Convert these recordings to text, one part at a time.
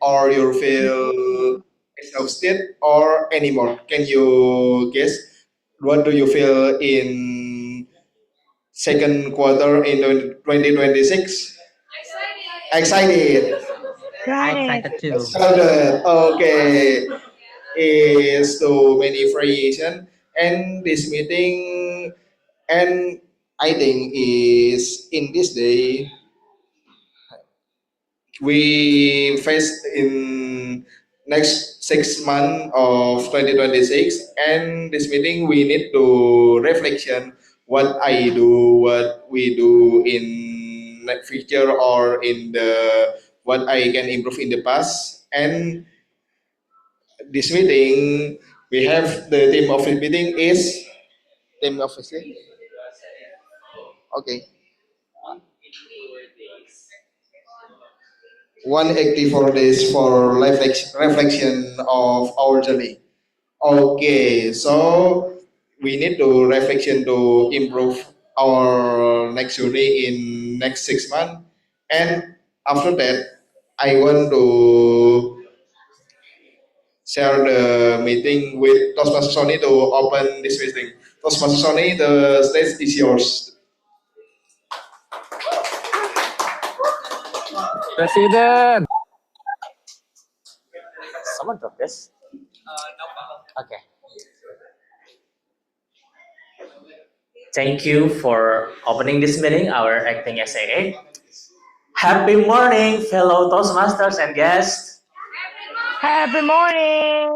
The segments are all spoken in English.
or you feel exhausted or anymore? Can you guess what do you feel in second quarter in 2026? Excited. I Excited. excited too. Excited. Okay. Is too many variation and this meeting and I think is in this day we face in next 6 months of 2026 and this meeting we need to reflection what I do what we do in the future or in the what I can improve in the past and this meeting we have the theme of the meeting is theme of the okay 184 days for reflection of our journey. Okay, so we need to reflection to improve our next journey in next 6 months, and after that, I want to share the meeting with Toastmaster Sony to open this meeting. Toastmaster Sony, the stage is yours. President. Someone drop this. Okay. Thank you for opening this meeting, our acting SAA. Happy morning, fellow Toastmasters and guests. Happy morning.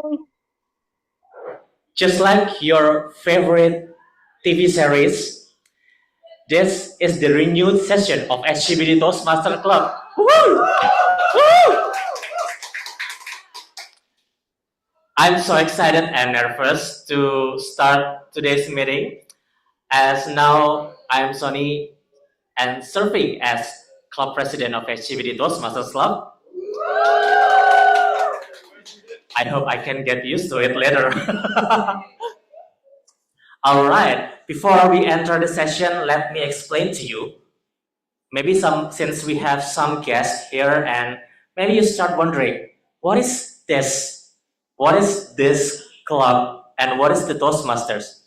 Just like your favorite TV series, this is the renewed session of SGBD Toastmaster Club. Woo! Woo! I'm so excited and nervous to start today's meeting as now I'm Sony and serving as club president of SGBD Toastmasters Club. I hope I can get used to it later. All right, before we enter the session, let me explain to you. Maybe since we have some guests here and maybe you start wondering, what is this? What is this club and what is the Toastmasters?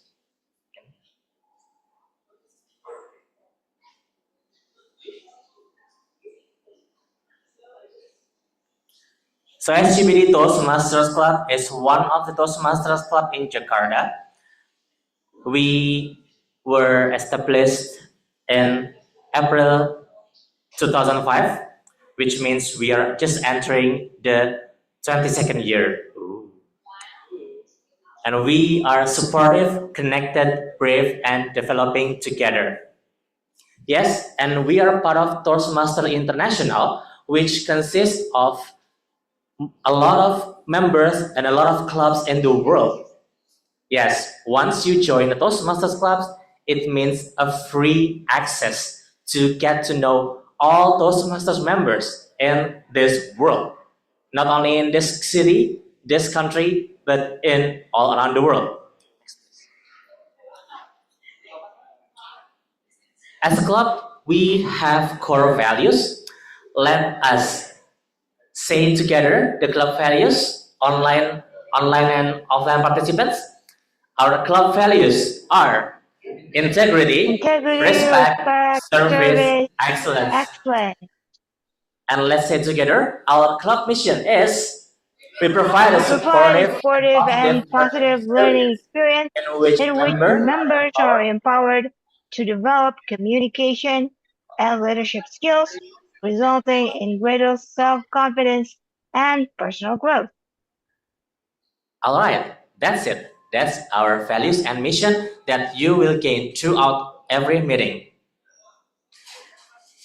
So SGBD Toastmasters Club is one of the Toastmasters Club in Jakarta. We were established in April 2005, which means we are just entering the 22nd year. And we are supportive, connected, brave, and developing together. Yes, and we are part of Toastmaster International, which consists of a lot of members and a lot of clubs in the world. Yes, once you join the Toastmasters clubs, it means a free access to get to know all Toastmasters members in this world. Not only in this city, this country, but in all around the world. As a club, we have core values. Let us say together the club values, online and offline participants. Our club values are integrity, respect, service, excellence. And let's say together, our club mission is we provide a supportive and positive learning experience in which members are empowered to develop communication and leadership skills, resulting in greater self-confidence and personal growth. All right, that's it. That's our values and mission that you will gain throughout every meeting.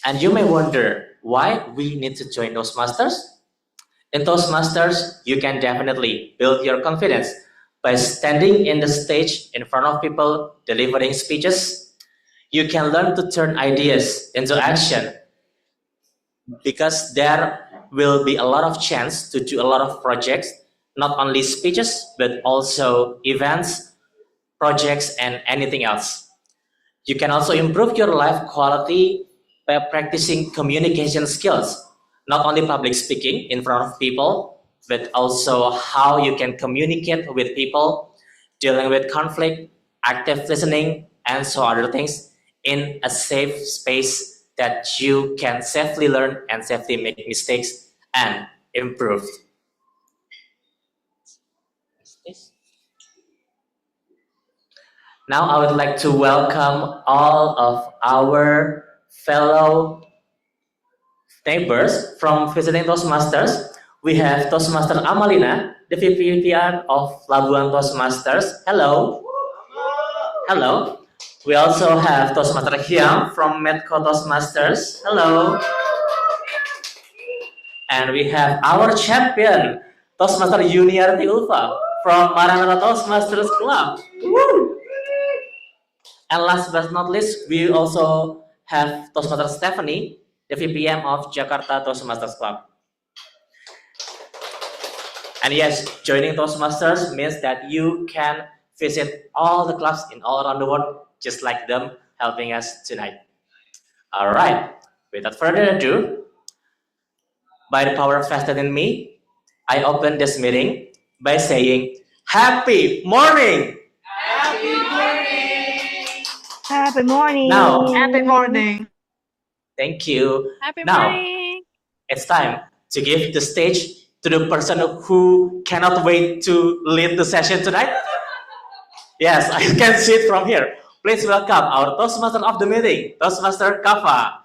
And you may wonder why we need to join Toastmasters. In Toastmasters, you can definitely build your confidence by standing in the stage in front of people, delivering speeches. You can learn to turn ideas into action because there will be a lot of chance to do a lot of projects, not only speeches, but also events, projects, and anything else. You can also improve your life quality by practicing communication skills Not only public speaking in front of people, but also how you can communicate with people, dealing with conflict, active listening, and so other things in a safe space that you can safely learn and safely make mistakes and improve. Now I would like to welcome all of our fellow neighbors from visiting Toastmasters. We have Toastmaster Amalina, the VPN of Labuan Toastmasters. Hello. Hello. We also have Toastmaster Hyam from Medco Toastmasters. Hello. And we have our champion, Toastmaster Yuniarti Ulfa from Maranatha Toastmasters Club. Woo! And last but not least, we also have Toastmaster Stephanie, the VPM of Jakarta Toastmasters Club. And yes, joining Toastmasters means that you can visit all the clubs in all around the world, just like them helping us tonight. All right, without further ado, by the power vested in me, I open this meeting by saying, Happy morning! Happy morning. Now, Happy morning. thank you. Happy Now, morning. it's time to give the stage to the person who cannot wait to lead the session tonight. Yes, I can see it from here. Please welcome our Toastmaster of the meeting, Toastmaster Kava.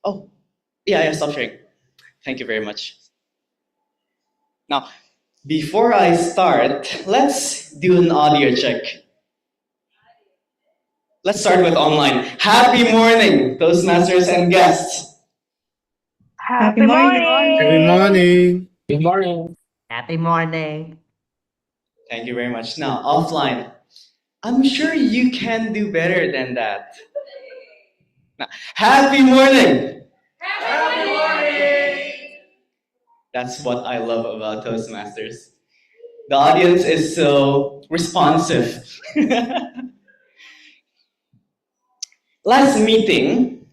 Oh, yeah, stop sharing. Thank you very much. Now, before I start, let's do an audio check. Let's start with online. Happy morning, Toastmasters and guests. Happy morning. Good morning. Good morning. Happy morning. Thank you very much. Now, offline. I'm sure you can do better than that. Now, happy morning. Happy morning. That's what I love about Toastmasters. The audience is so responsive. Last meeting,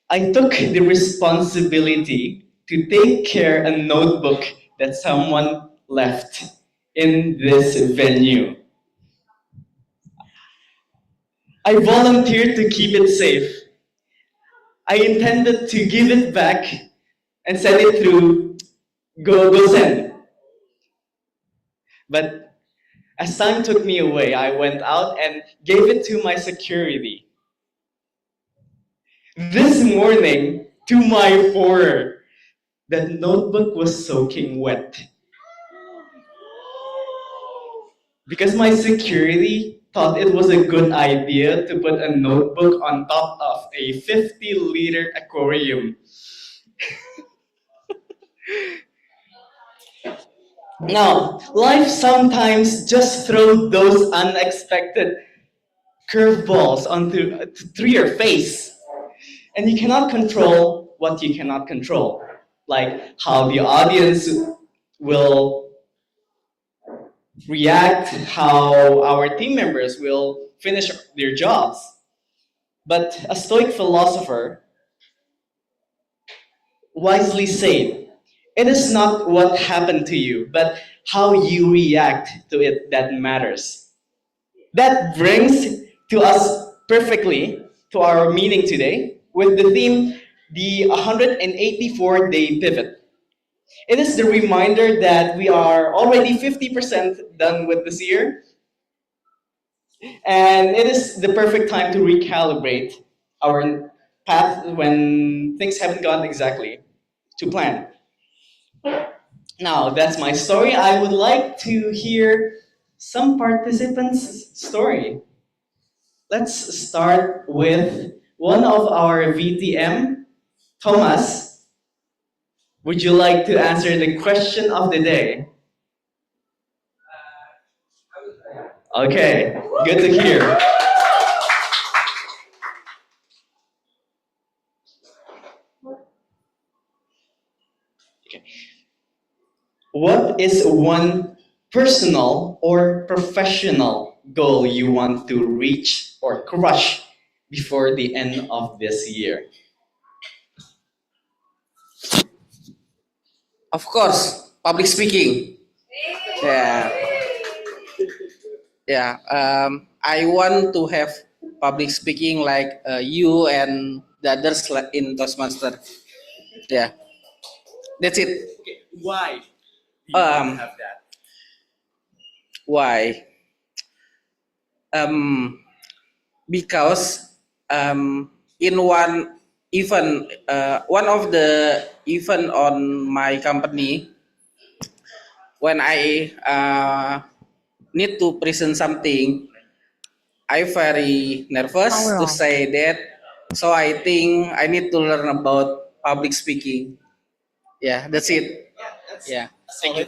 I took the responsibility to take care a notebook that someone left in this venue. I volunteered to keep it safe. I intended to give it back and send it through GoSend. But as time took me away, I went out and gave it to my security. This morning, to my horror, the notebook was soaking wet. Because my security thought it was a good idea to put a notebook on top of a 50-liter aquarium. Now, life sometimes just throws those unexpected curveballs through your face. And you cannot control what you cannot control, like how the audience will react, how our team members will finish their jobs. But a Stoic philosopher wisely said, it is not what happened to you, but how you react to it that matters. That brings to us perfectly to our meeting today, with the theme, the 184-day pivot. It is the reminder that we are already 50% done with this year, and it is the perfect time to recalibrate our path when things haven't gone exactly to plan. Now, that's my story. I would like to hear some participants' story. Let's start with one of our VTM, Thomas. Would you like to answer the question of the day? Okay, good to hear. Okay. What is one personal or professional goal you want to reach or crush before the end of this year? Of course, public speaking. Yeah, yeah. I want to have public speaking like you and the others in Toastmaster. Yeah, that's it. Why? Um, why? Um, because in one of the event on my company, when I need to present something, I very nervous Power to on. say that. So I think I need to learn about public speaking. Yeah, that's it. Yeah. Thank you.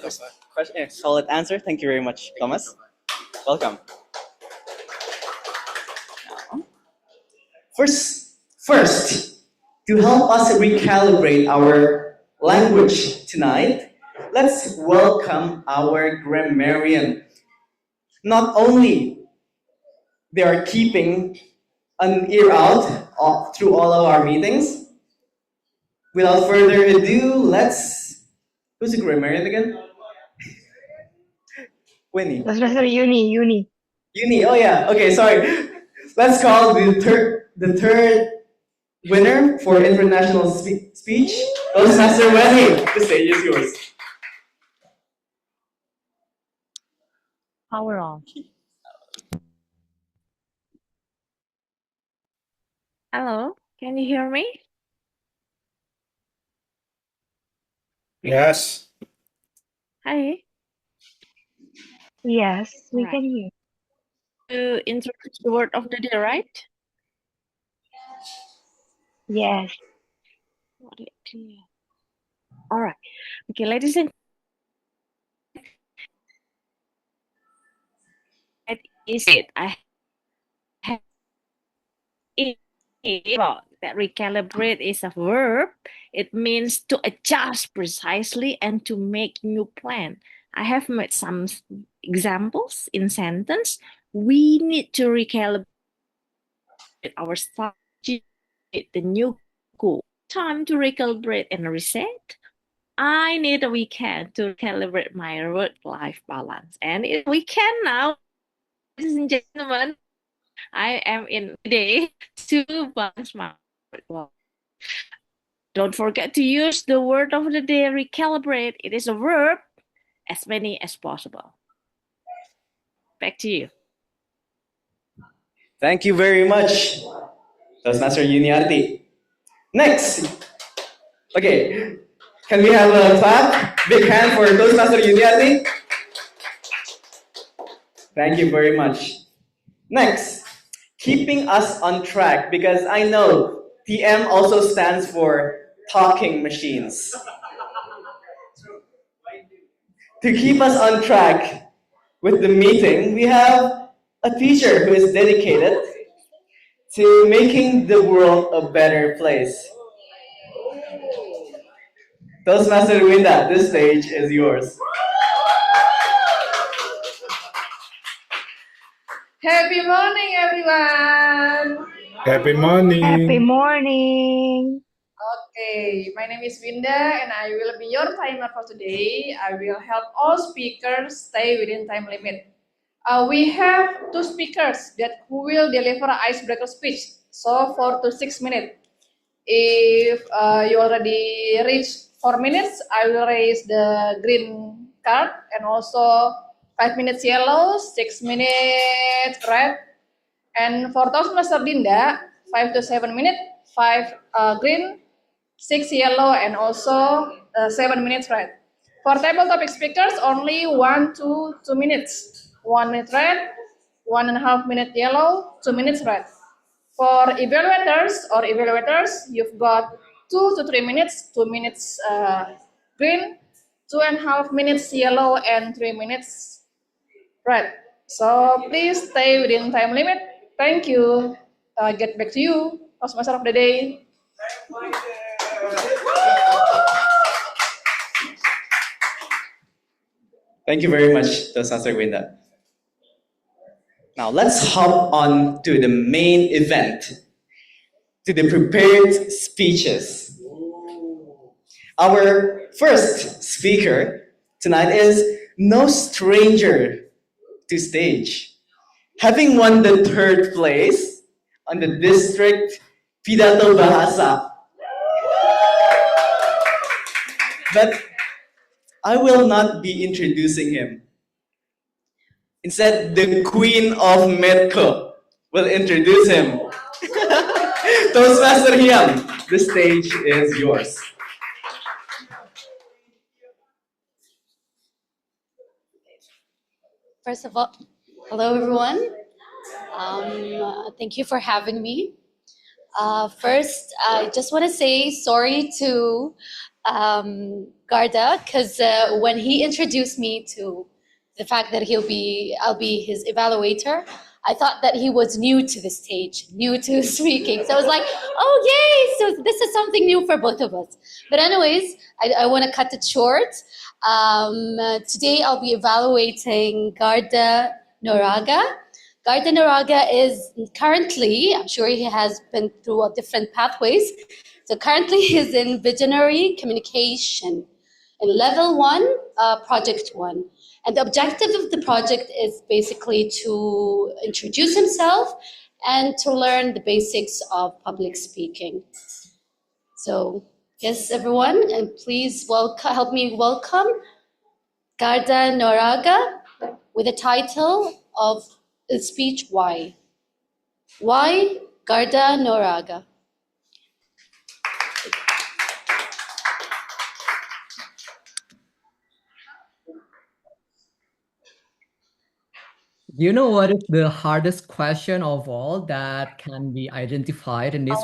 Solid answer. Thank you very much, Thomas. Welcome. First, to help us recalibrate our language tonight, let's welcome our grammarian. Not only they are keeping an ear out through all of our meetings. Without further ado, who's the grammarian again? Winnie. Toastmaster Uni. Uni. Oh yeah. Okay. Sorry. Let's call the third winner for international speech. Toastmaster Winnie. The stage is yours. Power on. Hello, can you hear me? Yes. Hi. Yes, we Right. can hear. To introduce the word of the day, right? Yes. All right. Okay, ladies and that is it. I have it. Well, that recalibrate is a verb. It means to adjust precisely and to make new plan. I have made some examples in sentence. We need to recalibrate our strategy, the new goal. Time to recalibrate and reset. I need a weekend to calibrate my work-life balance. And it's weekend now, ladies and gentlemen. I am in day to balance my work life. Don't forget to use the word of the day, recalibrate. It is a verb, as many as possible. Back to you. Thank you very much, Toastmaster Uniarti. Next. Okay. Can we have a clap? Big hand for Toastmaster Uniarti. Thank you very much. Next, keeping us on track, because I know TM also stands for talking machines. To keep us on track with the meeting, we have a teacher who is dedicated to making the world a better place. Toastmaster Winda, this stage is yours. Happy morning, everyone. Happy morning. Happy morning. Okay, my name is Winda and I will be your timer for today. I will help all speakers stay within time limit. We have two speakers who will deliver icebreaker speech. So 4 to 6 minutes. If you already reach 4 minutes, I will raise the green card, and also 5 minutes yellow, 6 minutes red. And for Toastmaster Dinda, 5 to 7 minutes, 5 green, 6 yellow, and also 7 minutes red. For table topic speakers, only 1 to 2 minutes. 1 minute red, 1.5 minute yellow, 2 minutes red. For evaluators, you've got 2 to 3 minutes, 2 minutes green, 2.5 minutes yellow, and 3 minutes red. So please stay within time limit. Thank you. Get back to you, Toastmaster of the day. Thank you very much, Toastmaster Winda. Now let's hop on to the main event, to the prepared speeches. Our first speaker tonight is no stranger to stage. Having won the third place on the district Pidato Bahasa. But I will not be introducing him. Instead, the queen of Medco will introduce him. Toastmaster Hiam, the stage is yours. First of all, hello everyone. Thank you for having me. First, I just want to say sorry to Garda because when he introduced me to the fact that I'll be his evaluator, I thought that he was new to the stage, new to speaking. So I was like, oh yay! So this is something new for both of us. But anyways, I want to cut it short. Today I'll be evaluating Garda Noraga. Garda Noraga is currently, I'm sure he has been through different pathways. So currently he's in Visionary Communication in Level 1, Project 1. And the objective of the project is basically to introduce himself and to learn the basics of public speaking. So yes, everyone, and please help me welcome Garda Noraga with the title of the speech, Why? Why Garda Noraga? You know what is the hardest question of all that can be identified in this?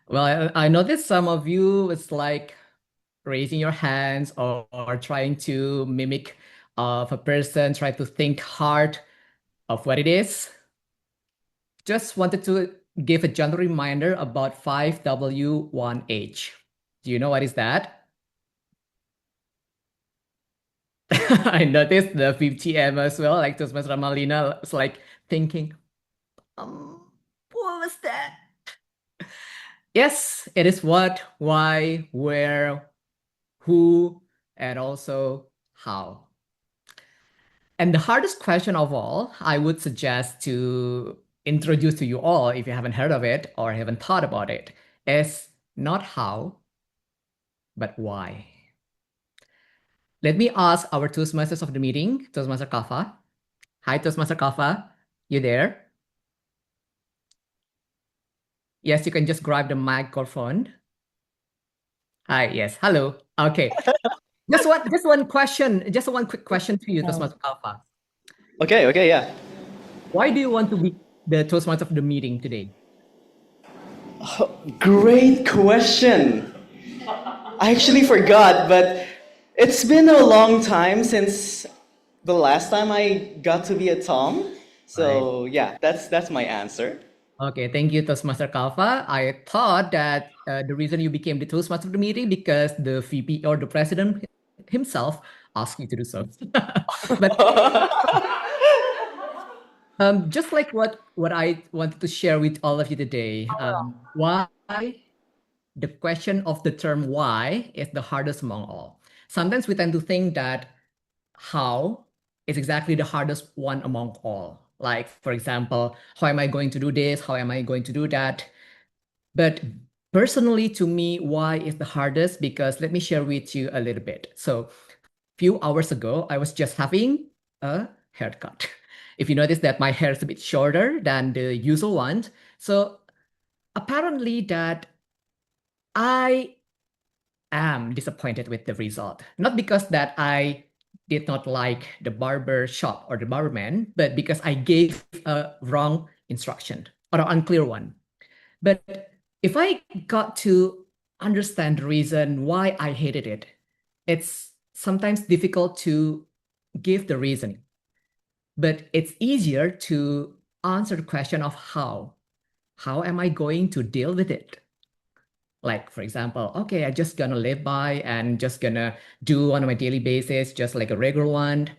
Well, I noticed some of you it's like raising your hands or trying to mimic of a person, try to think hard of what it is. Just wanted to give a gentle reminder about 5W1H. Do you know what is that? I noticed the 50M as well, like Toastmaster Ramalina was like thinking, what was that? Yes, it is what, why, where, who, and also how. And the hardest question of all, I would suggest to introduce to you all, if you haven't heard of it or haven't thought about it, is not how, but why. Let me ask our Toastmasters of the meeting, Toastmaster Kafa. Hi, Toastmaster Kafa. You there? Yes, you can just grab the microphone. Hi, yes. Hello. Okay. Just one question, just one quick question to you, Toastmaster Kafa. Okay, yeah. Why do you want to be the Toastmaster of the meeting today? Great question. I actually forgot, but it's been a long time since the last time I got to be a Tom. So yeah, that's my answer. Okay, thank you, Toastmaster Kalfa. I thought that the reason you became the Toastmaster of the meeting because the VP or the president himself asked you to do so. But just like what I wanted to share with all of you today, why the question of the term why is the hardest among all. Sometimes we tend to think that how is exactly the hardest one among all. Like, for example, how am I going to do this? How am I going to do that? But personally, to me, why is the hardest? Because let me share with you a little bit. So, a few hours ago, I was just having a haircut. If you notice that my hair is a bit shorter than the usual one. So, apparently that I am disappointed with the result. Not because that I did not like the barber shop or the barberman, but because I gave a wrong instruction or an unclear one. But if I got to understand the reason why I hated it, it's sometimes difficult to give the reasoning. But it's easier to answer the question of how. How am I going to deal with it? Like, for example, okay, I'm just gonna live by and just gonna do on my daily basis, just like a regular one.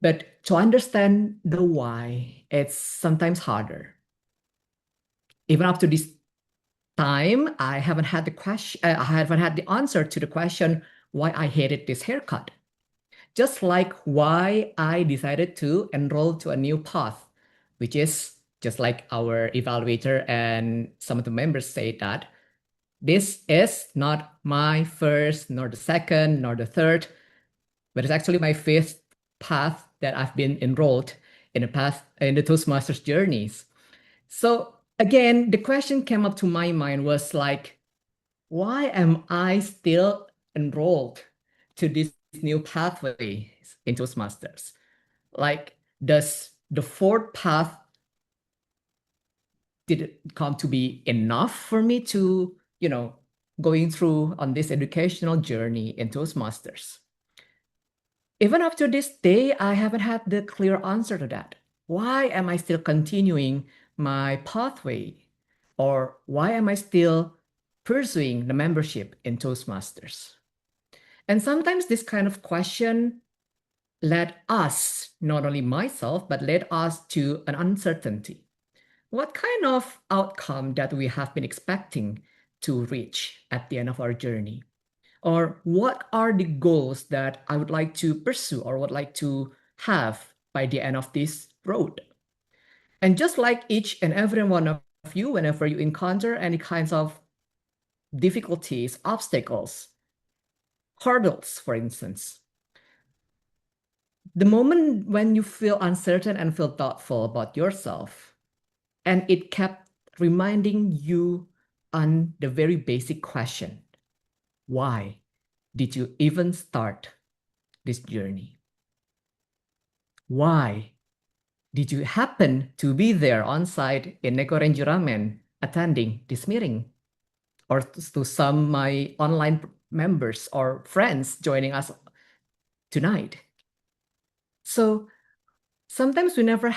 But to understand the why, it's sometimes harder. Even up to this time, I haven't had the answer to the question why I hated this haircut. Just like why I decided to enroll to a new path, which is just like our evaluator and some of the members say that this is not my first, nor the second, nor the third, but it's actually my fifth path that I've been enrolled in the Toastmasters journeys. So again, the question came up to my mind was like, why am I still enrolled to this new pathway in Toastmasters? Like, does the fourth path did it come to be enough for me to, going through on this educational journey in Toastmasters? Even up to this day, I haven't had the clear answer to that. Why am I still continuing my pathway? Or why am I still pursuing the membership in Toastmasters? And sometimes this kind of question led us, not only myself, but led us to an uncertainty. What kind of outcome that we have been expecting to reach at the end of our journey? Or what are the goals that I would like to pursue or would like to have by the end of this road? And just like each and every one of you, whenever you encounter any kinds of difficulties, obstacles, hurdles, for instance, the moment when you feel uncertain and feel doubtful about yourself, and it kept reminding you on the very basic question, why did you even start this journey? Why did you happen to be there on site in Nekorenju Ramen attending this meeting? Or to some my online members or friends joining us tonight. So sometimes we never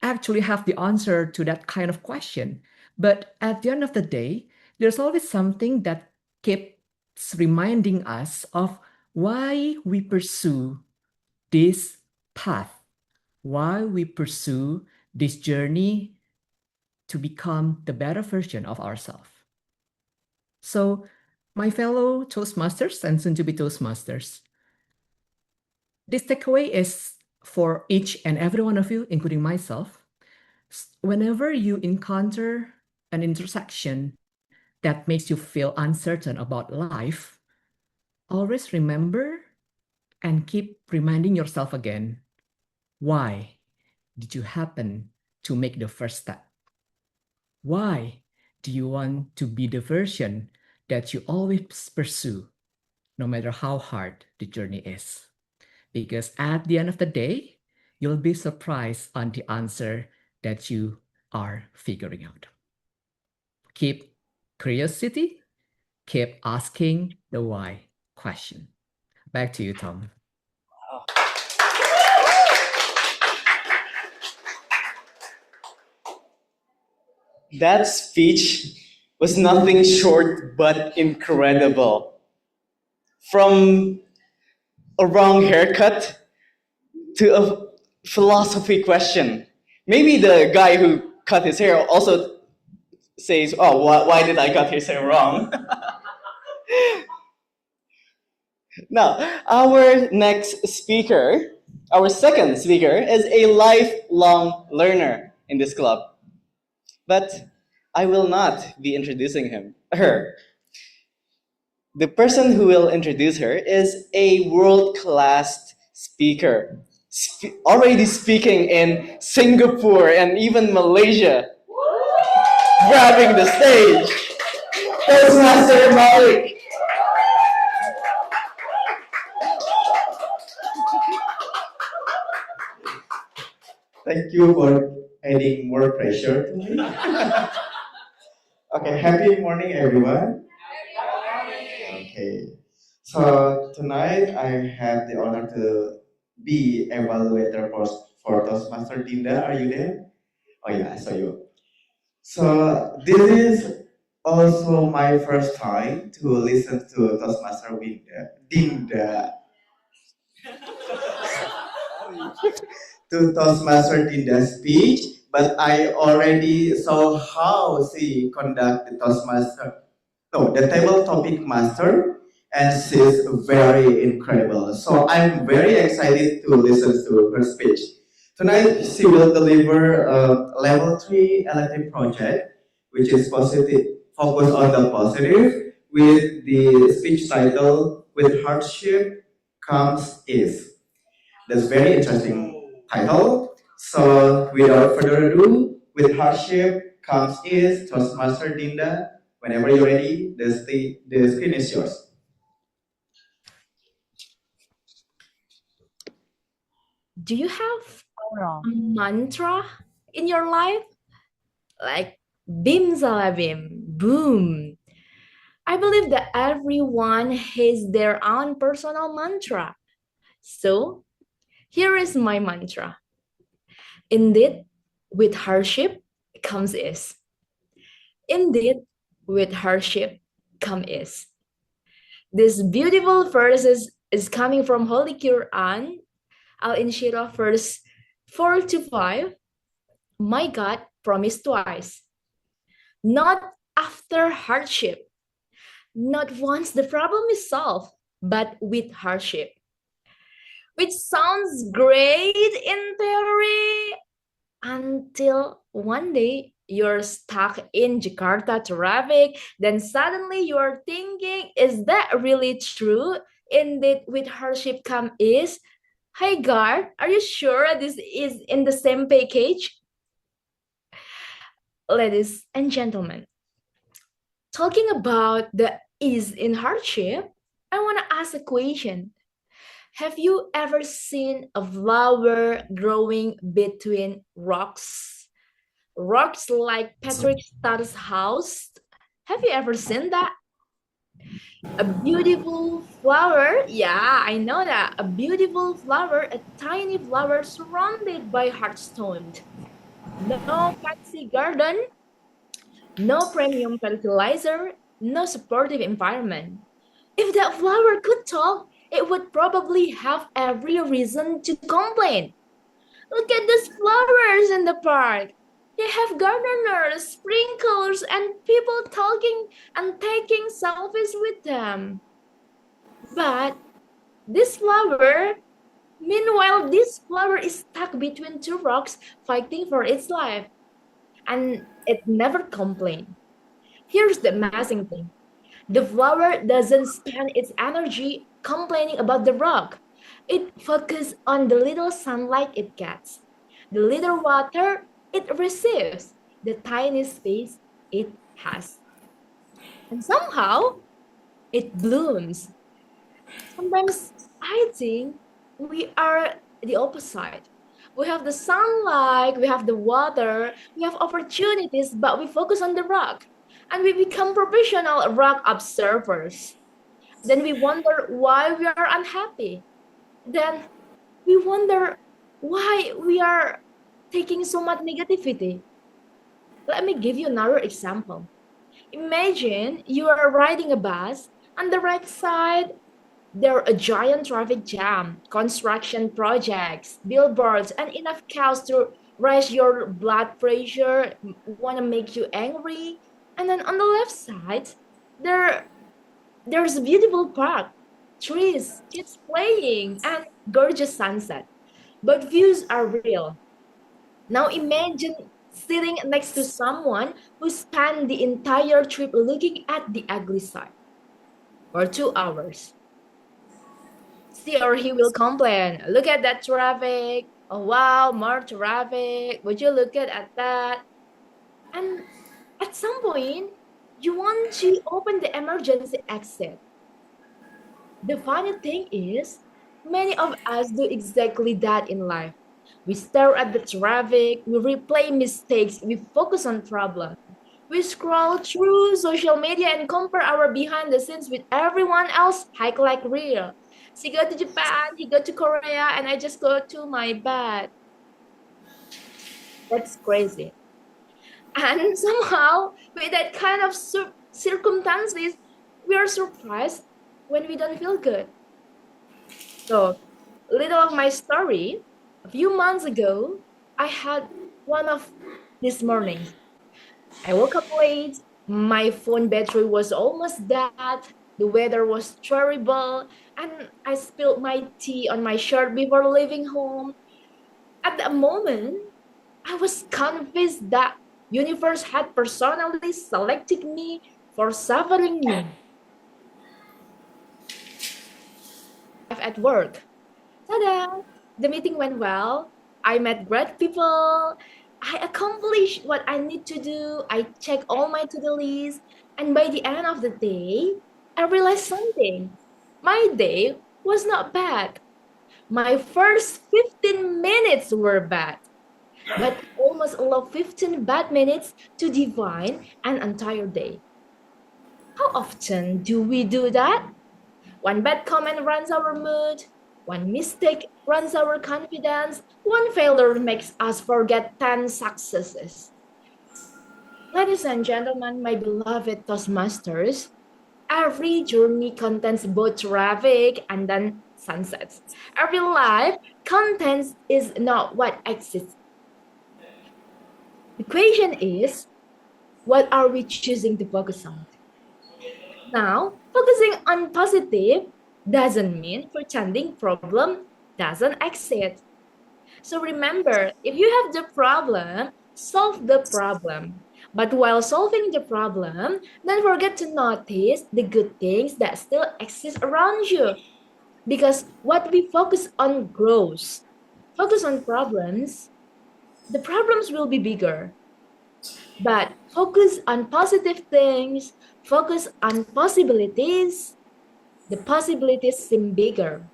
actually have the answer to that kind of question. But at the end of the day, there's always something that keeps reminding us of why we pursue this path, why we pursue this journey to become the better version of ourselves. So, my fellow Toastmasters and soon to be Toastmasters, this takeaway is for each and every one of you, including myself. Whenever you encounter an intersection that makes you feel uncertain about life, always remember and keep reminding yourself again, why did you happen to make the first step? Why do you want to be the version that you always pursue, no matter how hard the journey is? Because at the end of the day, you'll be surprised on the answer that you are figuring out. Keep curiosity, keep asking the why question. Back to you, Tom. That speech was nothing short but incredible. From a wrong haircut to a philosophy question. Maybe the guy who cut his hair also says, oh, why did I cut his hair wrong? Now, our next speaker, our second speaker, is a lifelong learner in this club. But I will not be introducing her. The person who will introduce her is a world-class speaker, already speaking in Singapore and even Malaysia, grabbing the stage. Toastmaster Malik. Thank you for adding more pressure to me. Okay, happy morning, everyone. Okay, so tonight I have the honor to be evaluator for Toastmaster. Dinda. Are you there? Oh yeah, I saw you. So this is also my first time to listen to Toastmaster Dinda. to Toastmaster Dinda's speech, but I already saw how she conduct the Toastmaster, no, the table topic master, and she's very incredible. So I'm very excited to listen to her speech. Tonight, she will deliver a level 3 elective project, which is positive, focus on the positive, with the speech title, With Hardship Comes Ease. That's very interesting title. So without further ado, with hardship comes ease. Toastmaster Dinda, whenever you're ready, the screen is yours. Do you have a mantra in your life? Like Bim Salabim, boom. I believe that everyone has their own personal mantra. So here is my mantra. Indeed, with hardship comes ease. Indeed, with hardship comes ease. This beautiful verse is coming from Holy Quran, Al-Inshirah verse 4 to 5. My God promised twice. Not after hardship, not once the problem is solved, but with hardship. Which sounds great in theory until one day you're stuck in Jakarta traffic, then suddenly you're thinking, is that really true? Indeed, with hardship come is. Hey guard, are you sure this is in the same package? Ladies and gentlemen, talking about the ease in hardship, I want to ask a question. Have you ever seen a flower growing between rocks? Rocks like Patrick Starr's house? Have you ever seen that? A beautiful flower, yeah, I know that. A beautiful flower, a tiny flower surrounded by hardstone. No fancy garden, no premium fertilizer, no supportive environment. If that flower could talk, it would probably have every reason to complain. Look at those flowers in the park. They have gardeners, sprinklers, and people talking and taking selfies with them. But meanwhile, this flower is stuck between two rocks fighting for its life. And it never complained. Here's the amazing thing. The flower doesn't spend its energy complaining about the rock. It focuses on the little sunlight it gets, the little water it receives, the tiny space it has. And somehow, it blooms. Sometimes I think we are the opposite. We have the sunlight, we have the water, we have opportunities, but we focus on the rock. And we become professional rock observers. Then we wonder why we are unhappy. Then we wonder why we are taking so much negativity. Let me give you another example. Imagine you are riding a bus. On the right side, there are a giant traffic jam, construction projects, billboards, and enough cows to raise your blood pressure, want to make you angry. And then on the left side, there's a beautiful park, trees, kids playing, and gorgeous sunset. But views are real. Now imagine sitting next to someone who spent the entire trip looking at the ugly side for 2 hours. She or he will complain, look at that traffic. Oh wow, more traffic. Would you look at that? And at some point, you want to open the emergency exit. The funny thing is, many of us do exactly that in life. We stare at the traffic, we replay mistakes, we focus on problems. We scroll through social media and compare our behind the scenes with everyone else highlight reel. She go to Japan, he go to Korea, and I just go to my bed. That's crazy. And somehow, with that kind of circumstances, we are surprised when we don't feel good. So, little of my story, A few months ago, I had one of these mornings. I woke up late, my phone battery was almost dead, the weather was terrible, and I spilled my tea on my shirt before leaving home. At that moment, I was convinced that universe had personally selected me for suffering me. At work. Ta-da! The meeting went well. I met great people. I accomplished what I need to do. I checked all my to-do list. And by the end of the day, I realized something. My day was not bad. My first 15 minutes were bad. But I almost allow 15 bad minutes to define an entire day. How often do we do that? One bad comment runs our mood. One mistake runs our confidence. One failure makes us forget 10 successes. Ladies and gentlemen, my beloved Toastmasters, every journey contains both traffic and then sunsets. Every life contains is not what exists. The question is, what are we choosing to focus on? Now, focusing on positive doesn't mean pretending problem doesn't exist. So remember, if you have the problem, solve the problem. But while solving the problem, don't forget to notice the good things that still exist around you. Because what we focus on grows. Focus on problems, the problems will be bigger. But focus on positive things, focus on possibilities, the possibilities seem bigger.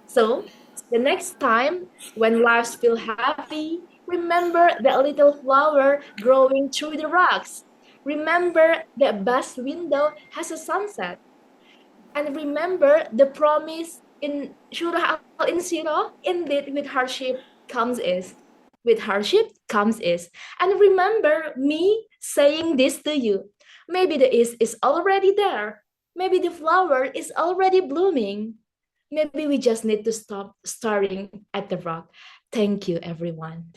So, the next time when lives feel happy, remember the little flower growing through the rocks. Remember the bus window has a sunset. And remember the promise in Surah Al-Insyirah, indeed with hardship comes ease. With hardship comes ease. And remember me saying this to you. Maybe the ease is already there. Maybe the flower is already blooming. Maybe we just need to stop staring at the rock. Thank you, everyone.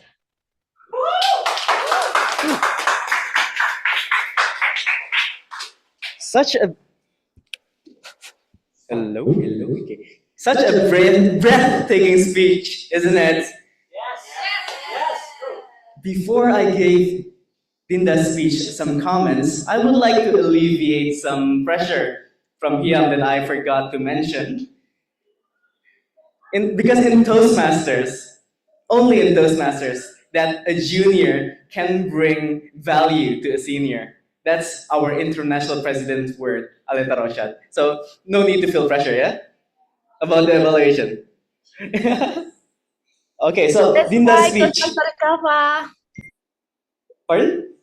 Such a hello. Okay. Such a breathtaking speech, isn't it? Before I gave Dinda's speech some comments, I would like to alleviate some pressure from Hiam that I forgot to mention. Because in Toastmasters, only in Toastmasters, that a junior can bring value to a senior. That's our international president's word, Aleta Roshad. So no need to feel pressure, yeah? About the evaluation. Okay, so That's Dinda's why speech. Coach Kava. Pardon?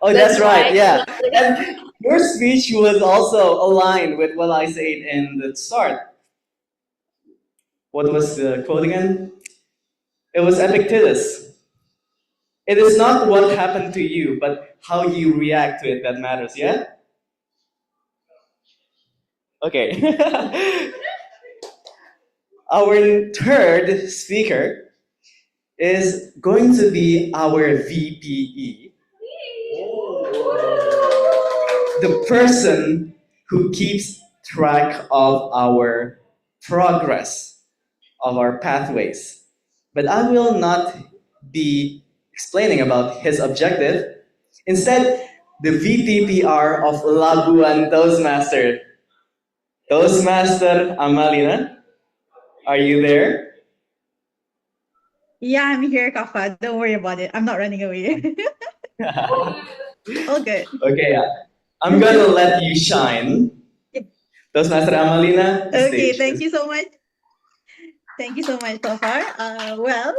Oh, that's right, yeah. And your speech was also aligned with what I said in the start. What was the quote again? It was Epictetus. It is not what happened to you, but how you react to it that matters, yeah? Okay. Our third speaker is going to be our VPE. The person who keeps track of our progress, of our pathways. But I will not be explaining about his objective. Instead, the VPPR of Labuan Toastmaster. Toastmaster Amalina, are you there? Yeah, I'm here, Kafa. Don't worry about it. I'm not running away. All good. Okay, I'm gonna let you shine. Toastmaster Amalina, the Okay, stage thank is- you so much. Thank you so much, Kafar.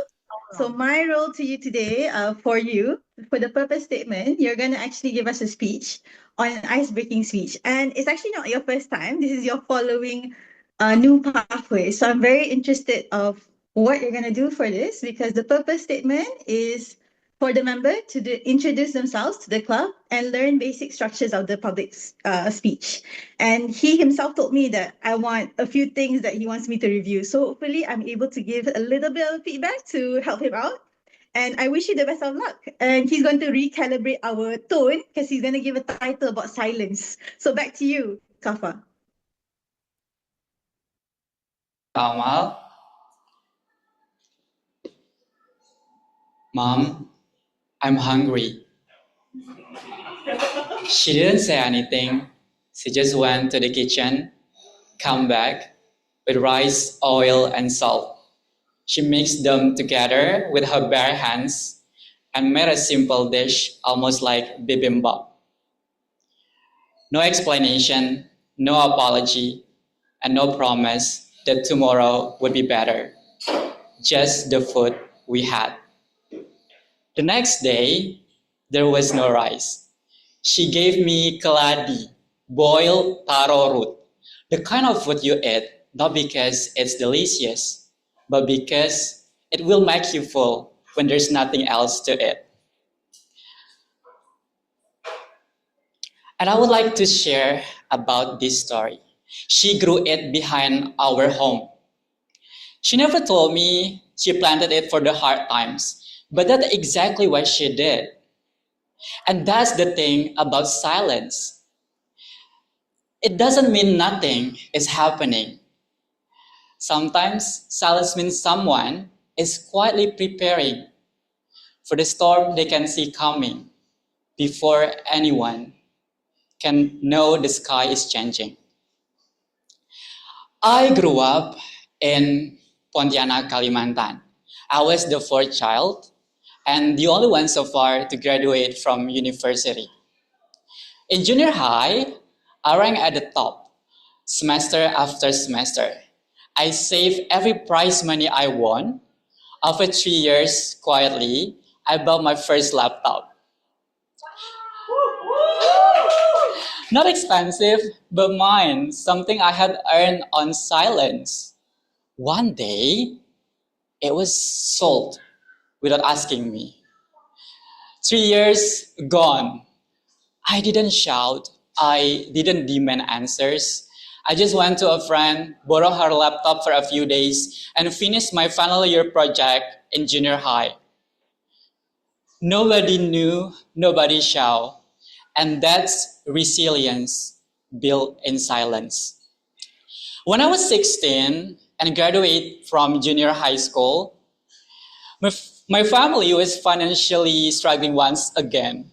So my role to you today, for the purpose statement, you're gonna actually give us a speech on an ice-breaking speech, and it's actually not your first time. This is your following new pathway. So I'm very interested of what you're gonna do for this because the purpose statement is for the member to introduce themselves to the club and learn basic structures of the public speech. And he himself told me that I want a few things that he wants me to review. So hopefully I'm able to give a little bit of feedback to help him out. And I wish you the best of luck. And he's going to recalibrate our tone because he's going to give a title about silence. So back to you, Kafa. Kamal, Mom, I'm hungry. She didn't say anything. She just went to the kitchen, come back with rice, oil, and salt. She mixed them together with her bare hands and made a simple dish almost like bibimbap. No explanation, no apology, and no promise that tomorrow would be better. Just the food we had. The next day, there was no rice. She gave me keladi, boiled taro root, the kind of food you eat, not because it's delicious, but because it will make you full when there's nothing else to eat. And I would like to share about this story. She grew it behind our home. She never told me she planted it for the hard times, but that's exactly what she did. And that's the thing about silence. It doesn't mean nothing is happening. Sometimes silence means someone is quietly preparing for the storm they can see coming before anyone can know the sky is changing. I grew up in Pontianak, Kalimantan. I was the fourth child and the only one so far to graduate from university. In junior high, I ranked at the top, semester after semester. I saved every prize money I won. After 3 years, quietly, I bought my first laptop. Not expensive, but mine, something I had earned on silence. One day, it was sold without asking me. 3 years gone. I didn't shout. I didn't demand answers. I just went to a friend, borrowed her laptop for a few days, and finished my final year project in junior high. Nobody knew, nobody shouted. And that's resilience built in silence. When I was 16 and graduated from junior high school, my family was financially struggling once again.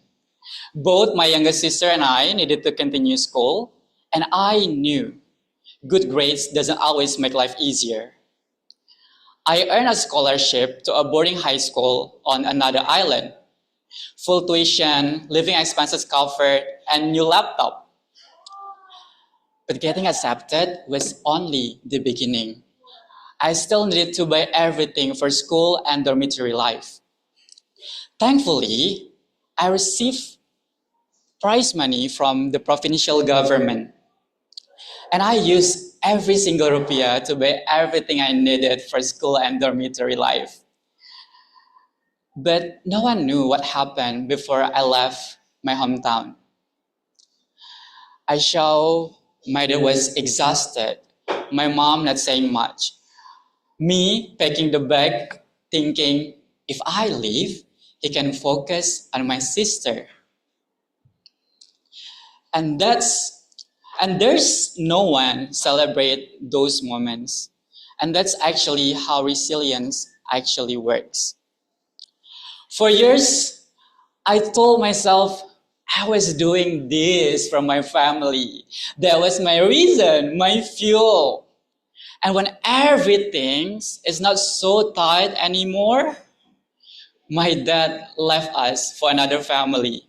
Both my younger sister and I needed to continue school, and I knew good grades doesn't always make life easier. I earned a scholarship to a boarding high school on another island. Full tuition, living expenses covered, and new laptop. But getting accepted was only the beginning. I still needed to buy everything for school and dormitory life. Thankfully, I received prize money from the provincial government. And I used every single rupiah to buy everything I needed for school and dormitory life. But no one knew what happened before I left my hometown. I saw my dad was exhausted, my mom not saying much. Me packing the bag, thinking if I leave, he can focus on my sister. And there's no one celebrate those moments. And that's actually how resilience actually works. For years, I told myself I was doing this for my family. That was my reason, my fuel. And when everything is not so tight anymore, my dad left us for another family.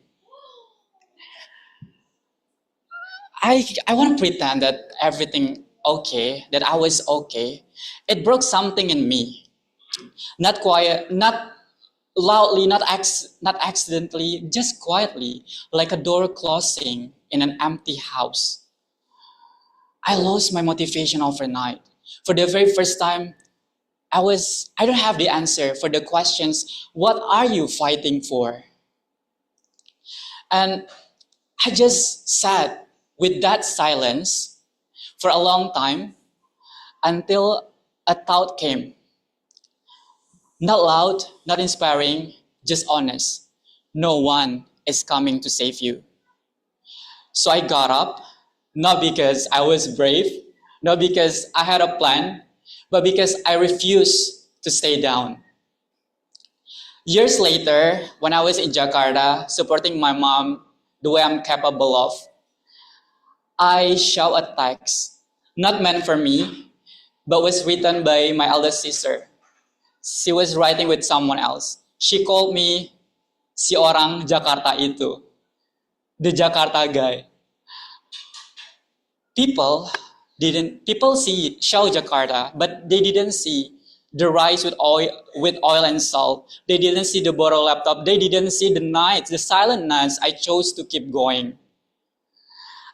I want to pretend that everything okay, that I was okay. It broke something in me. Not quiet, not loudly, not accidentally, just quietly, like a door closing in an empty house. I lost my motivation overnight. For the very first time, I don't have the answer for the questions, what are you fighting for? And I just sat with that silence for a long time until a thought came. Not loud, not inspiring, just honest. No one is coming to save you. So I got up, not because I was brave, not because I had a plan, but because I refused to stay down. Years later, when I was in Jakarta, supporting my mom the way I'm capable of, I saw a text, not meant for me, but was written by my eldest sister. She was writing with someone else. She called me si orang Jakarta itu, the Jakarta guy. People see show Jakarta, but they didn't see the rice with oil and salt. They didn't see the borrowed laptop. They didn't see the nights, the silent nights I chose to keep going.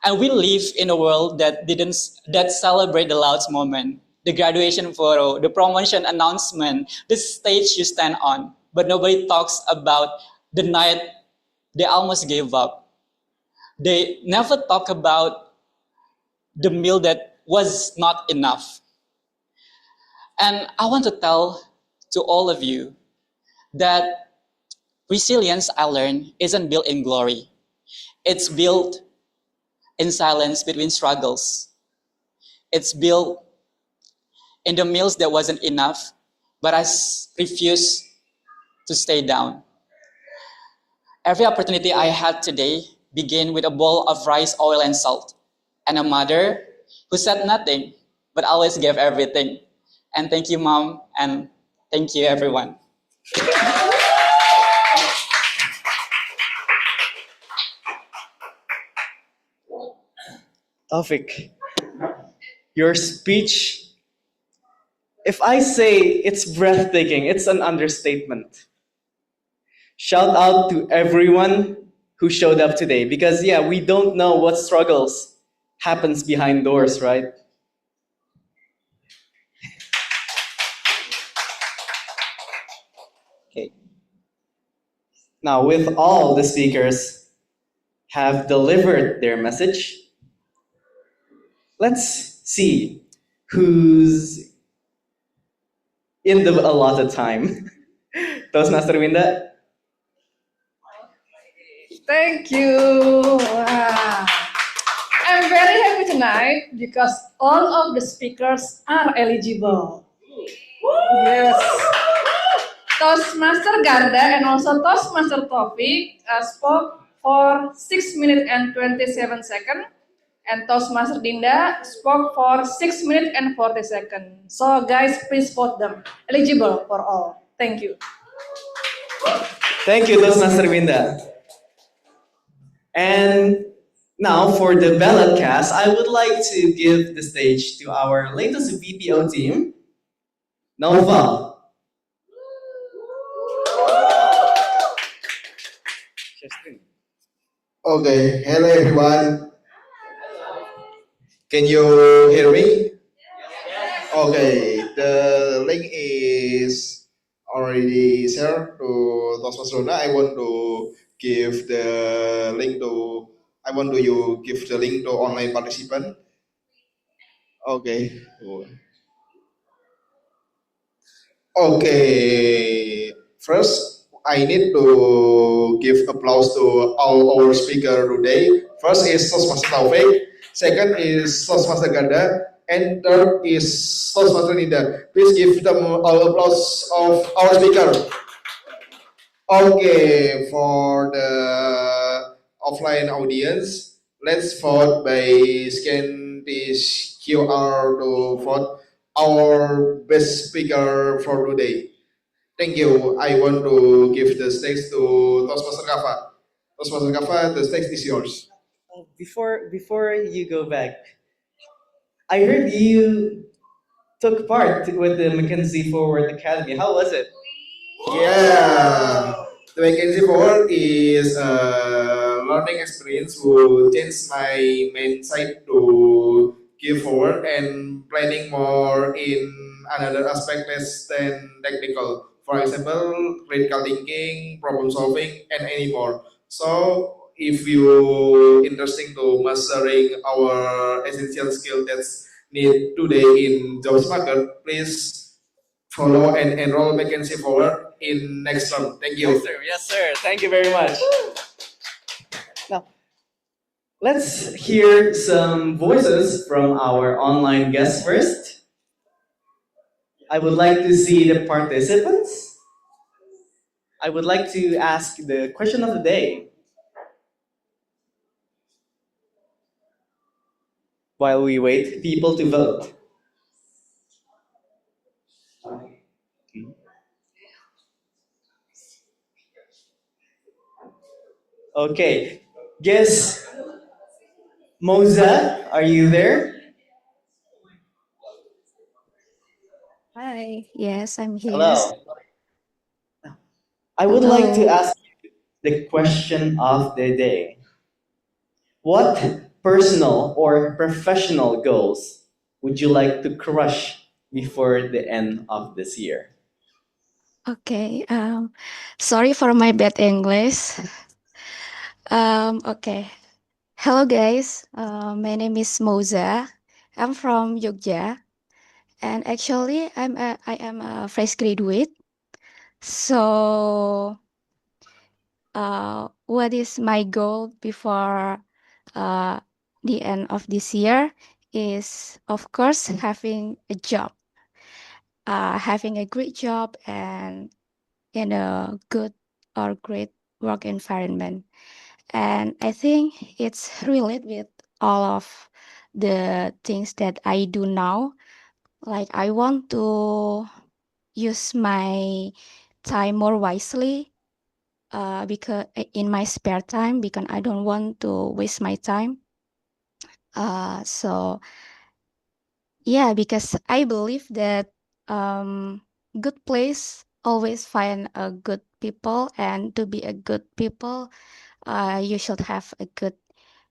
And we live in a world that celebrate the loud moment, the graduation photo, the promotion announcement, the stage you stand on. But nobody talks about the night they almost gave up. They never talk about the meal that was not enough. And I want to tell to all of you that resilience, I learned, isn't built in glory. It's built in silence between struggles. It's built in the meals that wasn't enough, but I refused to stay down. Every opportunity I had today began with a bowl of rice, oil, and salt, and a mother who said nothing, but always gave everything. And thank you, Mom, and thank you, everyone. Taufik, your speech, if I say it's breathtaking, it's an understatement. Shout out to everyone who showed up today, because we don't know what struggles happens behind doors, right? Okay. Now, with all the speakers have delivered their message, let's see who's in the allotted time. Toastmaster Winda. Thank you. Wow. I'm very happy tonight because all of the speakers are eligible. Yes. Toastmaster Garda and also Toastmaster Taufik spoke for 6 minutes and 27 seconds. And Toastmaster Dinda spoke for 6 minutes and 40 seconds. So guys, please vote them. Eligible for all. Thank you. Thank you, Toastmaster Winda. And now for the ballot cast, I would like to give the stage to our latest VPO team, Nova. Okay, hello everyone. Can you hear me? Okay, the link is already shared to Toastmaster Rona. I want to give the link to online participant. Okay. Okay. First, I need to give applause to all our speaker today. First is Toastmaster Taufik. Second is Toastmaster Ganda, and third is Toastmaster Nida. Please give them all applause of our speaker. Okay, for the offline audience, let's vote by scan this QR to vote our best speaker for today. Thank you. I want to give the stage to Toastmaster Kafa. Toastmaster Kafa, the stage is yours. Before you go back, I heard you took part with the Mackenzie Forward Academy. How was it? Yeah, the Mackenzie Forward is a learning experience who changed my mindset to give forward and planning more in another aspect less than technical. For example, critical thinking, problem solving, and any more. So if you interesting to mastering our essential skill that's need today in jobs market, please follow and enroll vacancy forward in next term. Thank you. Yes, sir. Yes, sir. Thank you very much. Now, let's hear some voices from our online guests first. I would like to see the participants. I would like to ask the question of the day while we wait people to vote. Okay, guess Moza, are you there? Hi, yes, I'm here. Hello. I would like to ask you the question of the day. What personal or professional goals would you like to crush before the end of this year? Okay, sorry for my bad English. Okay. Hello guys, my name is Moza. I'm from Jogja, and actually I am a fresh graduate. So, what is my goal before uh, the end of this year is, of course, having a job, having a great job, and in a good or great work environment. And I think it's related with all of the things that I do now. Like I want to use my time more wisely, because in my spare time, because I don't want to waste my time. So yeah, because I believe that good place always find a good people, and to be a good people, you should have a good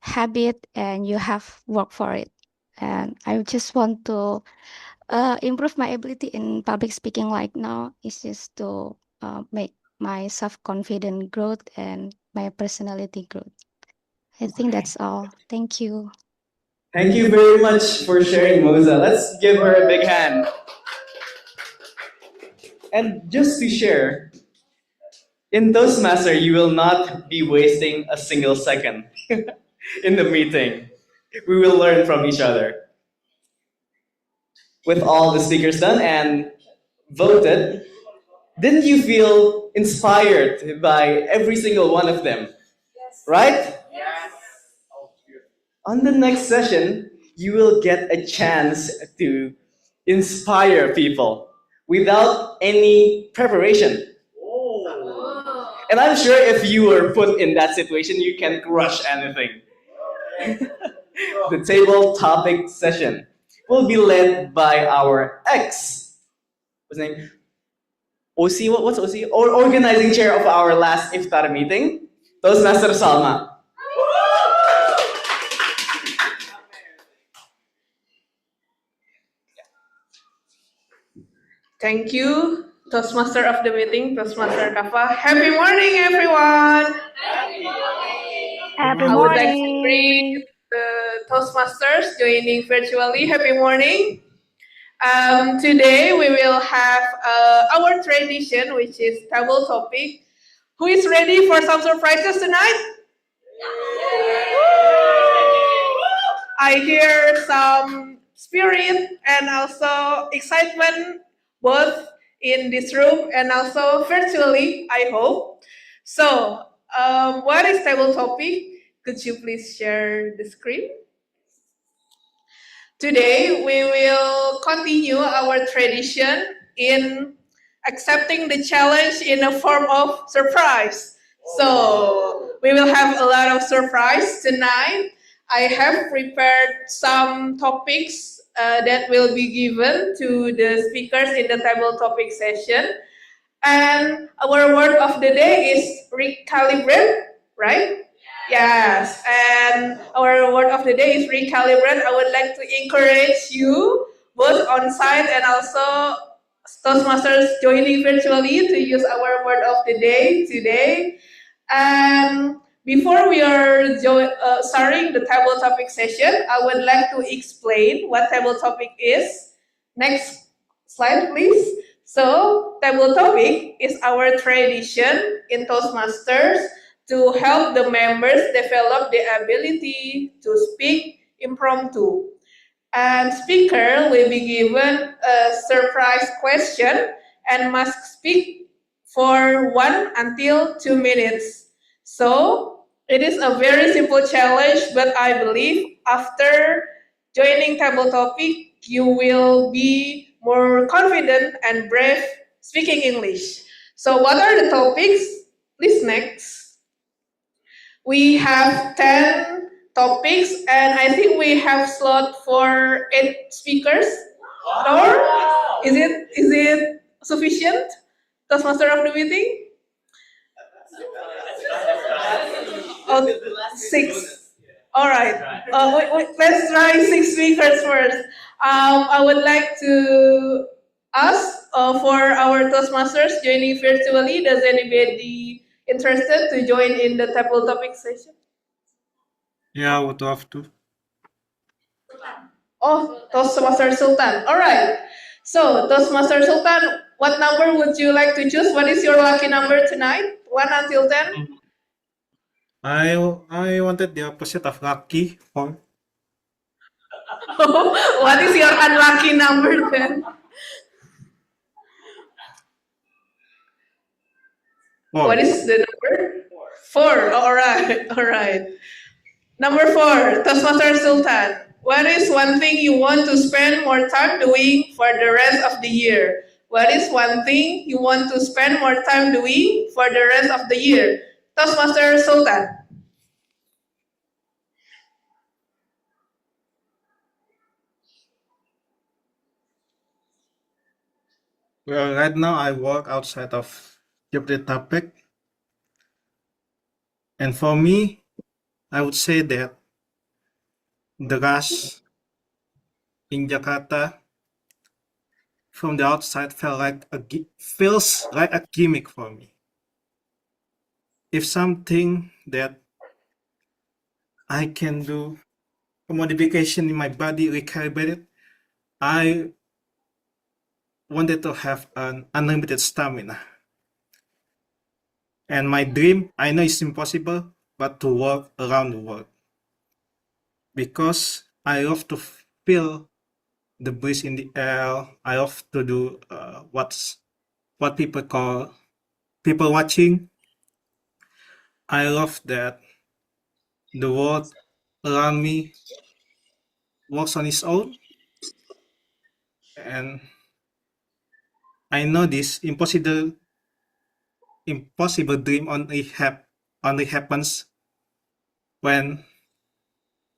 habit and you have work for it. And I just want to improve my ability in public speaking. Like now, is just to make my self-confident growth and my personality growth. I think that's all. Thank you. Thank you very much for sharing, Moza. Let's give her a big hand. And just to share, in Toastmaster, you will not be wasting a single second in the meeting. We will learn from each other. With all the speakers done and voted, didn't you feel inspired by every single one of them? Right? On the next session, you will get a chance to inspire people without any preparation. And I'm sure if you were put in that situation, you can crush anything. The table topic session will be led by our what's his name? OC, what's OC? Or organizing chair of our last iftar meeting, Toastmaster Salma. Thank you, Toastmaster of the meeting, Toastmaster Kafa. Happy morning, everyone. Happy I would like to morning. greet the Toastmasters joining virtually. Happy morning. Today we will have our tradition, which is table topic. Who is ready for some surprises tonight? I hear some spirit and also excitement both in this room and also virtually, I hope. So, what is table topic? Could you please share the screen? Today, we will continue our tradition in accepting the challenge in a form of surprise. So, we will have a lot of surprise tonight. I have prepared some topics that will be given to the speakers in the table topic session. And our word of the day is recalibrate, right? Yes. And our word of the the day is recalibrate. I would like to encourage you, both on site and also Toastmasters joining virtually, to use our word of the day today. And before we are starting the table topic session, I would like to explain what table topic is. Next slide, please. So, table topic is our tradition in Toastmasters to help the members develop the ability to speak impromptu. And speaker will be given a surprise question and must speak for 1 until 2 minutes. So, it is a very simple challenge, but I believe after joining table topic, you will be more confident and brave speaking English. So what are the topics? Please next. We have 10 topics, and I think we have slot for 8 speakers. Or is it sufficient? Toastmaster of the meeting? Oh, 6. All right. Let's try 6 speakers first. I would like to ask for our Toastmasters joining virtually. Does anybody interested to join in the table topic session? Yeah, I would love to. Oh, Toastmaster Sultan. All right. So, Toastmaster Sultan, what number would you like to choose? What is your lucky number tonight? 1 until 10? I wanted the opposite of lucky, 4. What is your unlucky number then? 4. What is the number? 4. All right. All right. Number 4, Toastmaster Sultan. What is one thing you want to spend more time doing for the rest of the year? What is one thing you want to spend more time doing for the rest of the year? Toastmaster Sultan. Well, right now I work outside of Jabodetabek, and for me, I would say that the rush in Jakarta from the outside feels like a gimmick for me. If something that I can do a modification in my body, recalibrate it, I wanted to have an unlimited stamina. And my dream, I know it's impossible, but to work around the world. Because I love to feel the breeze in the air. I love to do what people call people watching. I love that the world around me works on its own. And I know this impossible dream only happens when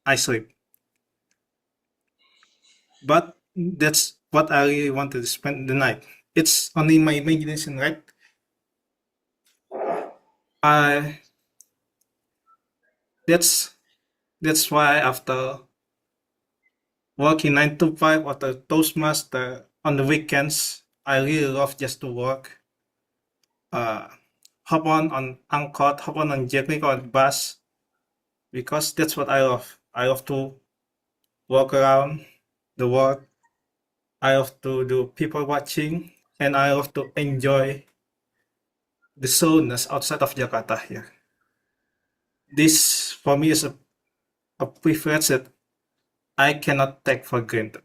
I sleep. But that's what I really wanted to spend the night. It's only my imagination, right? That's why after working 9 to 5 or the Toastmaster on the weekends, I really love just to work. Hop on Angkot, hop on Jetnik or bus, because that's what I love. I love to walk around the world. I love to do people watching, and I love to enjoy the slowness outside of Jakarta here. This for me is a privilege that I cannot take for granted.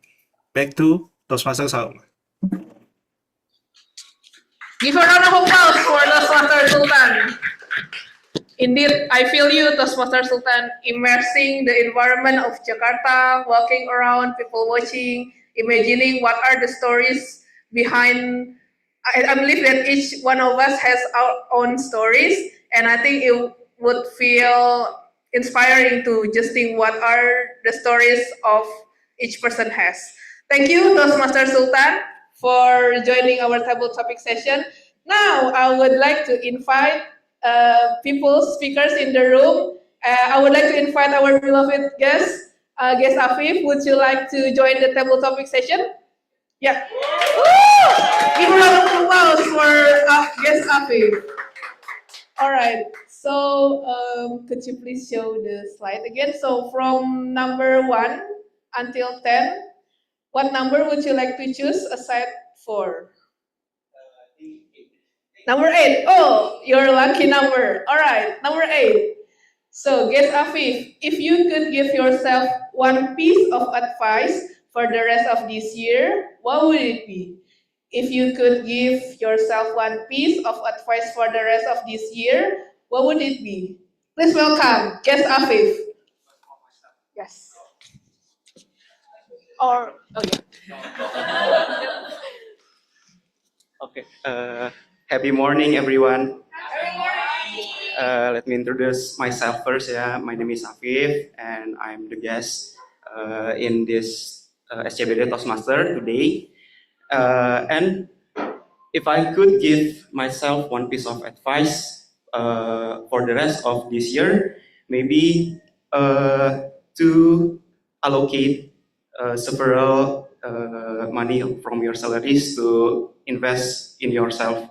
Back to Toastmaster Salman. Give a round of applause for Toastmaster Sultan. Indeed, I feel you, Toastmaster Sultan, immersing the environment of Jakarta, walking around, people watching, imagining what are the stories behind. I believe that each one of us has our own stories, and I think it would feel inspiring to just think what are the stories of each person has. Thank you, Toastmaster Sultan, for joining our table topic session. Now, I would like to invite speakers in the room. I would like to invite our beloved guest, Guest Afif, would you like to join the table topic session? Yeah. Woo! Give a round of applause for Guest Afif. All right. So could you please show the slide again? So from number 1 until 10, what number would you like to choose aside 4? Number 8. Oh, your lucky number. All right, number 8. So, guess Afif, if you could give yourself one piece of advice for the rest of this year, what would it be? If you could give yourself one piece of advice for the rest of this year, what would it be? Please welcome, guest Afif. Yes. Or, oh yeah. Okay. Happy morning, everyone. Let me introduce myself first. Yeah, my name is Afif, and I'm the guest in this SCBD Toastmaster today. And if I could give myself one piece of advice for the rest of this year, maybe to allocate several money from your salaries to invest in yourself,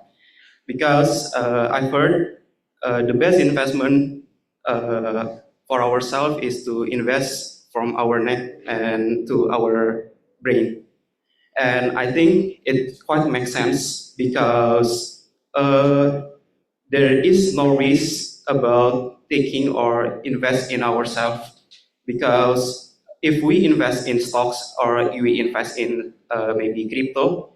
because I've heard the best investment for ourselves is to invest from our neck and to our brain. And I think it quite makes sense because there is no risk about taking or invest in ourselves, because if we invest in stocks or we invest in maybe crypto,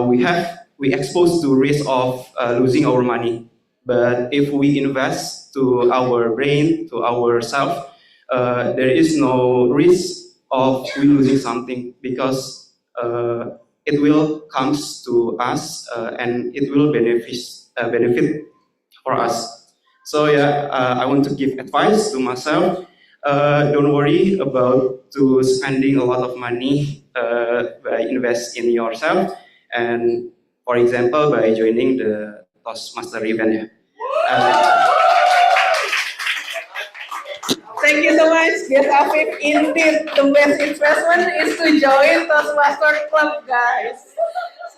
we exposed to risk of losing our money. But if we invest to our brain, to ourself, there is no risk of we losing something, because it will comes to us and it will benefit for us. So yeah, I want to give advice to myself. Don't worry about to spending a lot of money by invest in yourself, and for example by joining the Toastmaster event. Thank you so much, Guest Afif. Indeed, the best investment is to join Toastmaster Club, guys,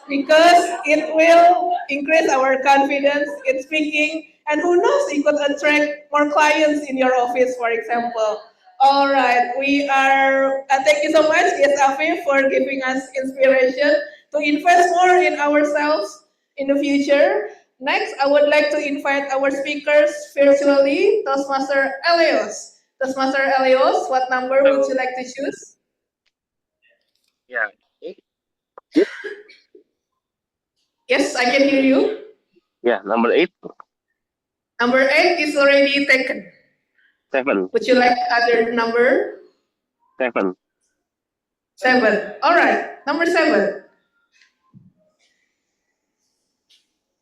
because it will increase our confidence in speaking, and who knows, it could attract more clients in your office, for example. All right, we are. Thank you so much, Guest Afif, for giving us inspiration to invest more in ourselves in the future. Next, I would like to invite our speakers virtually, Toastmaster Elios. Toastmaster Elios, what number would you like to choose? Yeah. Yes, I can hear you. Yeah, number 8. Number 8 is already taken. 7. Would you like other number? 7. 7. All right, number 7.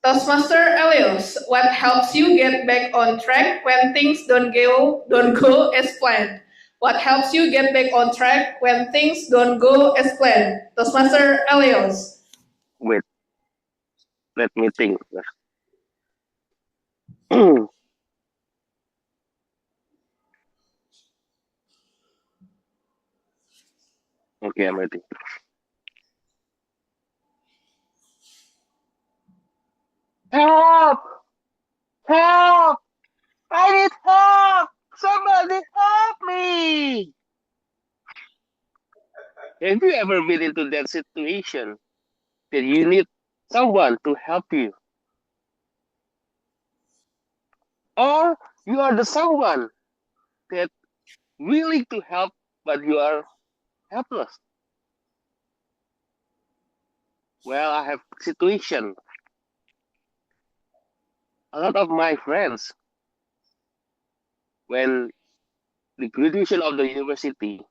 Toastmaster Elios, what helps you get back on track when things don't go as planned? What helps you get back on track when things don't go as planned? Toastmaster Elios. Wait, let me think. Okay, I'm ready. Help! Help! I need help! Somebody help me! Have you ever been into that situation that you need someone to help you? Or you are the someone that willing to help but you are helpless? Well, I have situation. A lot of my friends, when the graduation of the university,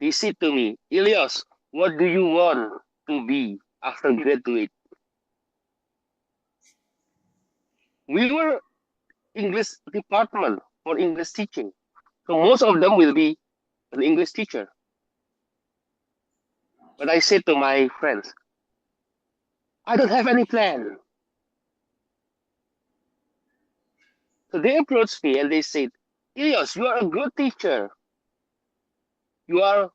they said to me, Elios, what do you want to be after graduate? We were English department for English teaching. So most of them will be an English teacher. But I said to my friends, I don't have any plan. So they approached me and they said, Elios, you are a good teacher. You are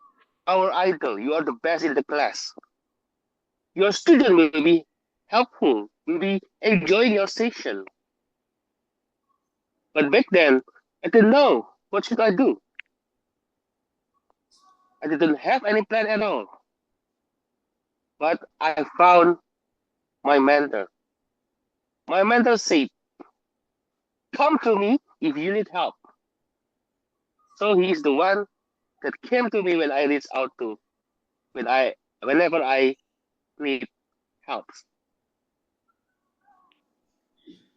our idol. You are the best in the class. Your student will be helpful, will be enjoying your session. But back then, I didn't know what should I do. I didn't have any plan at all. But I found my mentor. My mentor said, "Come to me if you need help." So he is the one that came to me when I reached out to whenever I need help.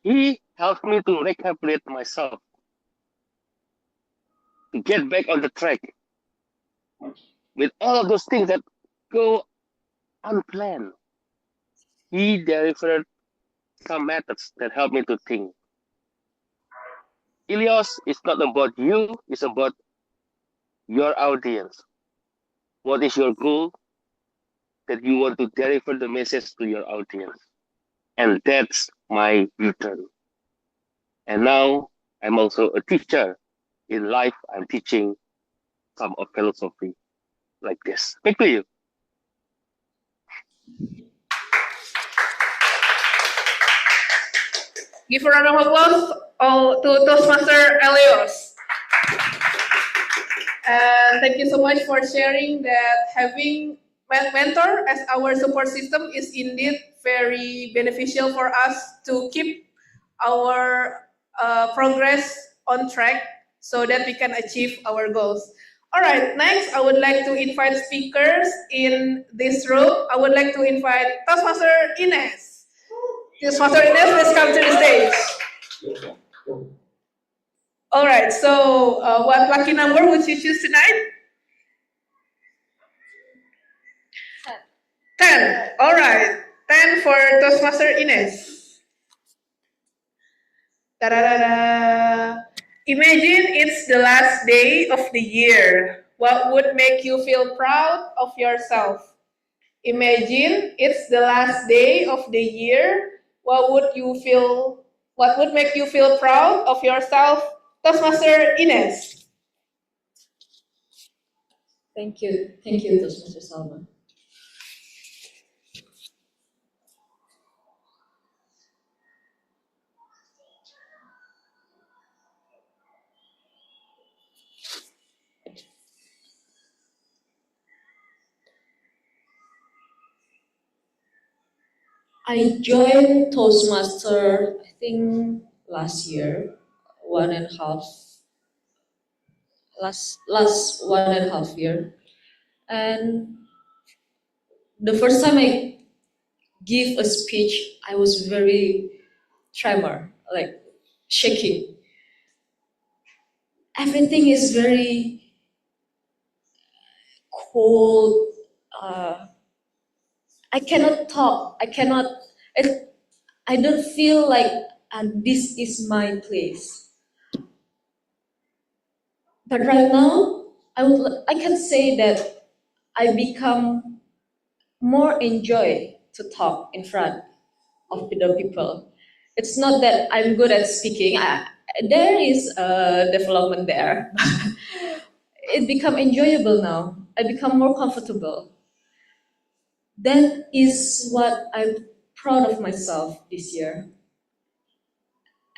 He helped me to recalibrate myself, to get back on the track with all of those things that go unplanned. He delivered some methods that help me to think. Ilios is not about you, it's about your audience. What is your goal that you want to deliver the message to your audience? And that's my return. And now I'm also a teacher. In life, I'm teaching some of philosophy like this. Back to you. Give a round of applause to Toastmaster Elios. And thank you so much for sharing that having mentor as our support system is indeed very beneficial for us to keep our progress on track so that we can achieve our goals. All right, next I would like to invite speakers in this room. I would like to invite Toastmaster Ines. Toastmaster Ines, please come to the stage. All right, so what lucky number would you choose tonight? 10. All right, 10 for Toastmaster Ines. Da-da-da-da. Imagine it's the last day of the year. What would make you feel proud of yourself? Imagine it's the last day of the year. What would make you feel proud of yourself? Toastmaster Ines. Thank you, Toastmaster Salma. I joined Toastmaster, I think last year, last 1.5 year. And the first time I give a speech, I was very tremor, like shaking. Everything is very cold. I cannot talk. I don't feel like this is my place. But right now, I can say that I become more enjoy to talk in front of the people. It's not that I'm good at speaking. There is a development there. It become enjoyable now. I become more comfortable. That is what I'm proud of myself this year.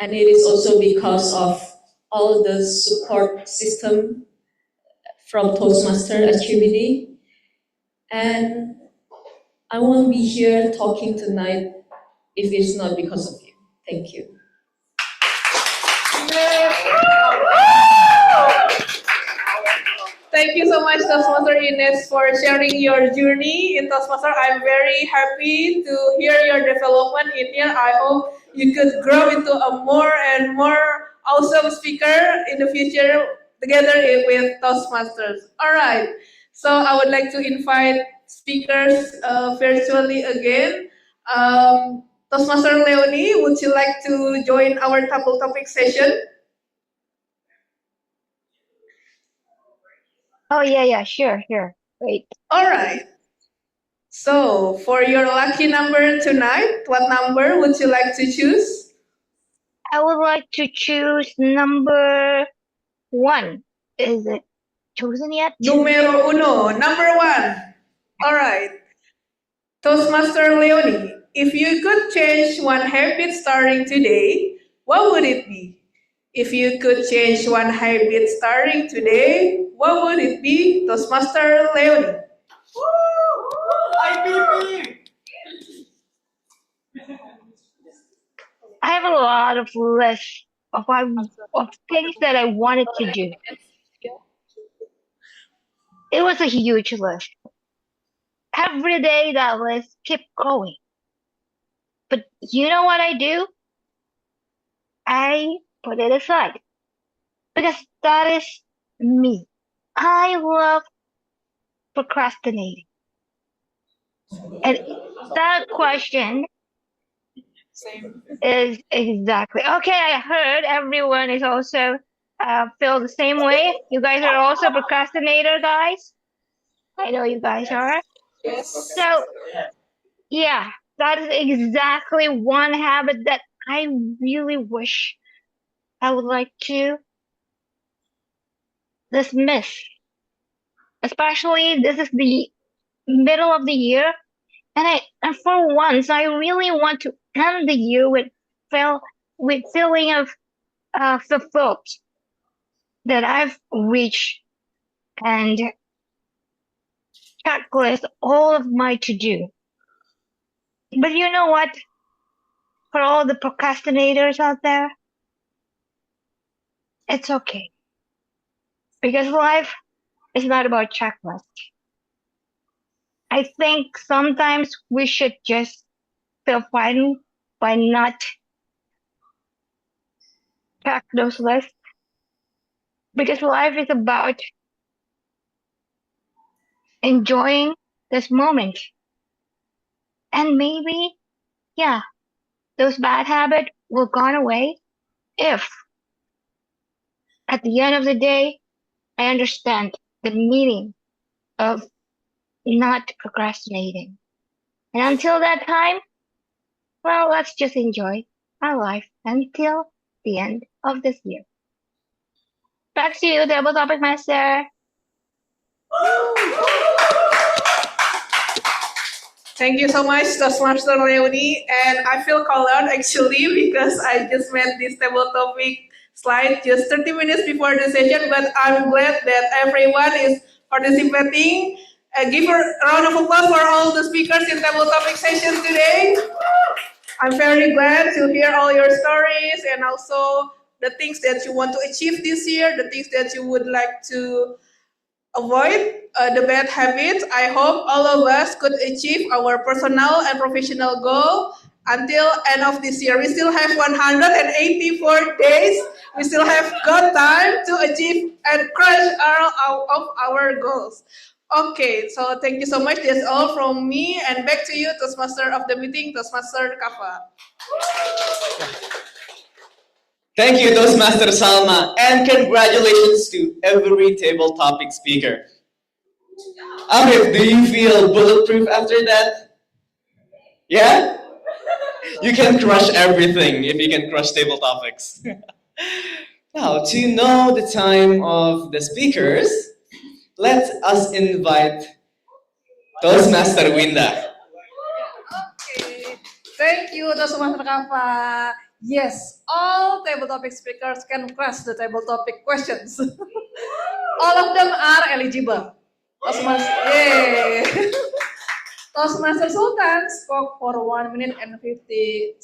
And it is also because of all the support system from Toastmaster HQBD. And I won't be here talking tonight if it's not because of you. Thank you. Thank you so much, Toastmaster Ines, for sharing your journey in Toastmaster. I'm very happy to hear your development in here. I hope you could grow into a more and more awesome speaker in the future together with Toastmasters. All right, so I would like to invite speakers virtually again. Toastmaster Leonie, would you like to join our couple topic session? Oh, yeah, sure. Wait. All right. So for your lucky number tonight, what number would you like to choose? I would like to choose number 1. Is it chosen yet. Numero uno, number one. All right. Toastmaster Leonie, if you could change one habit starting today, what would it be? If you could change one habit starting today, what would it be, Toastmaster Leonie? I have a lot of lists of things that I wanted to do. It was a huge list. Every day that list kept growing. But you know what I do? I put it aside. Because that is me. I love procrastinating. And that question is exactly okay. I heard everyone is also feel the same way. You guys are also procrastinator guys. I know you guys are. So yeah, that is exactly one habit that I really wish I would like to dismiss. Especially this is the middle of the year, and for once I really want to end the year feel with feeling of fulfilled that I've reached and checklist all of my to do. But you know what? For all the procrastinators out there, it's okay because life is not about checklists. I think sometimes we should just feel fine by not check those lists because life is about enjoying this moment. And maybe, yeah, those bad habits will gone away if at the end of the day I understand the meaning of not procrastinating. And until that time, well, let's just enjoy our life until the end of this year. Back to you, Table Topic Master. Thank you so much, Toastmaster Leonie. And I feel called out actually because I just made this table topic slide just 30 minutes before the session, but I'm glad that everyone is participating. Give a round of applause for all the speakers in table topic session today. I'm very glad to hear all your stories and also the things that you want to achieve this year, the things that you would like to avoid the bad habits. I hope all of us could achieve our personal and professional goal until end of this year. We still have 184 days. We still have got time to achieve and crush all of our goals. Okay, so thank you so much. That's all from me. And back to you, Toastmaster of the meeting, Toastmaster Kava. Thank you, Toastmaster Salma, and congratulations to every table topic speaker. Amir, do you feel bulletproof after that? Yeah? You can crush everything if you can crush table topics. Now, to know the time of the speakers, let us invite Toastmaster Winda. Okay, thank you, Toastmaster Kava. Yes, all table topic speakers can crush the table topic questions. All of them are eligible. Toastmaster, yay! Toastmaster Sultan spoke for 1 minute and 57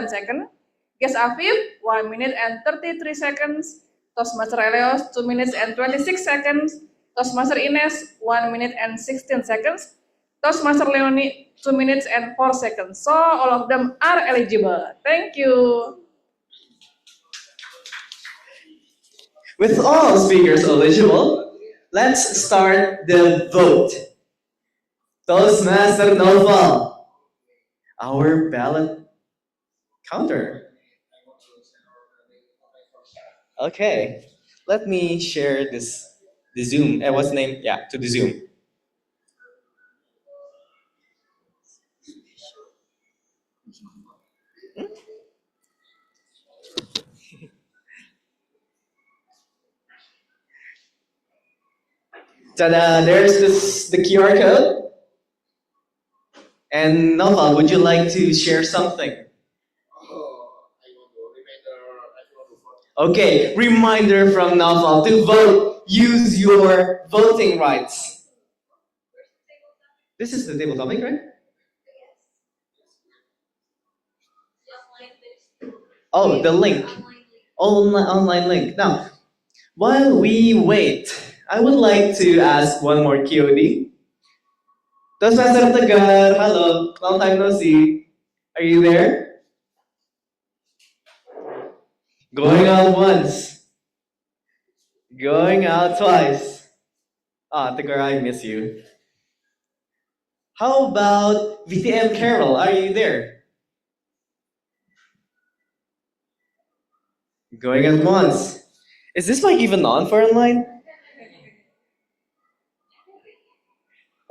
seconds. Guest Afif, 1 minute and 33 seconds. Toastmaster Elios, 2 minutes and 26 seconds. Toastmaster Ines, 1 minute and 16 seconds. Toastmaster Leonie, 2 minutes and 4 seconds. So all of them are eligible. Thank you. With all speakers eligible, let's start the vote. Toastmaster Novel, our ballot counter. Okay, let me share the Zoom. What's the name? Yeah, to the Zoom. Ta-da! There's the QR code. And Nova, would you like to share something? Okay, reminder from Naval to vote. Use your voting rights. This is the table topic, right? Oh, the link. Online link. Now, while we wait, I would like to ask one more QOD. Toastmaster Tegar, hello, long time no see. Are you there? Going out once. Going out twice. Ah, Tegar, I miss you. How about VTM Carol? Are you there? Going out once. Is this mic even on for online?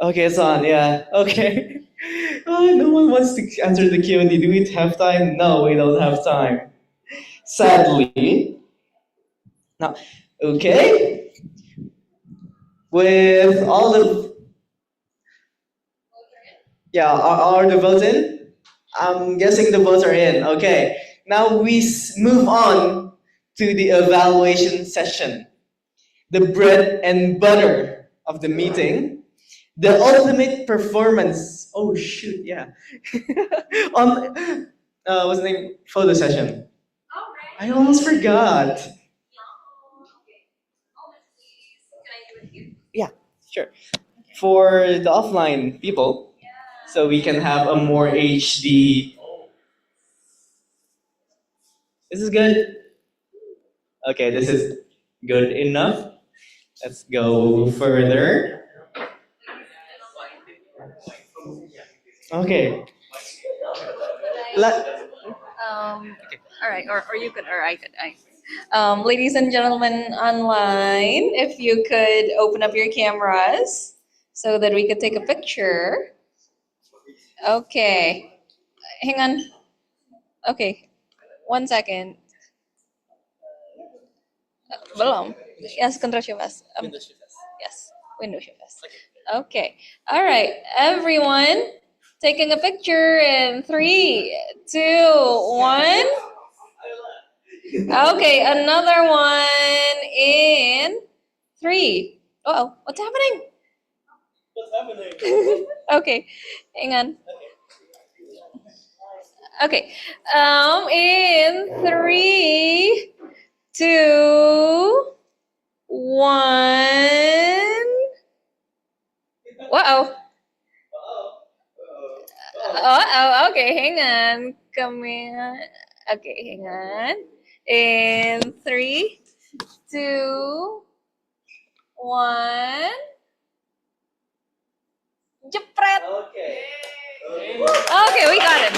Okay, it's on, yeah. Okay. Oh, no one wants to answer the Q&A. Do we have time? No, we don't have time. Sadly. Now, okay. With all the... Yeah, are the votes in? I'm guessing the votes are in. Okay. Now we move on to the evaluation session. The bread and butter of the meeting. The ultimate performance. Oh shoot, yeah. On what's the name? Photo session. I almost forgot. Yeah, sure. For the offline people, so we can have a more HD. This is good. Okay, this is good enough. Let's go further. Okay. All right, or you could, or I could. Ladies and gentlemen online, if you could open up your cameras so that we could take a picture. Okay. Hang on. Okay. 1 second. Belum. Yes, control shift S. Yes, window shift S. Okay. All right, everyone, taking a picture in 3, 2, 1. Okay, another one in 3. Uh-oh, what's happening? Okay, hang on. Okay, in 3, 2, 1. Uh-oh. Uh-oh, okay, hang on. Come here. Okay, hang on. In 3, 2, 1. Jepret. Okay, we got it.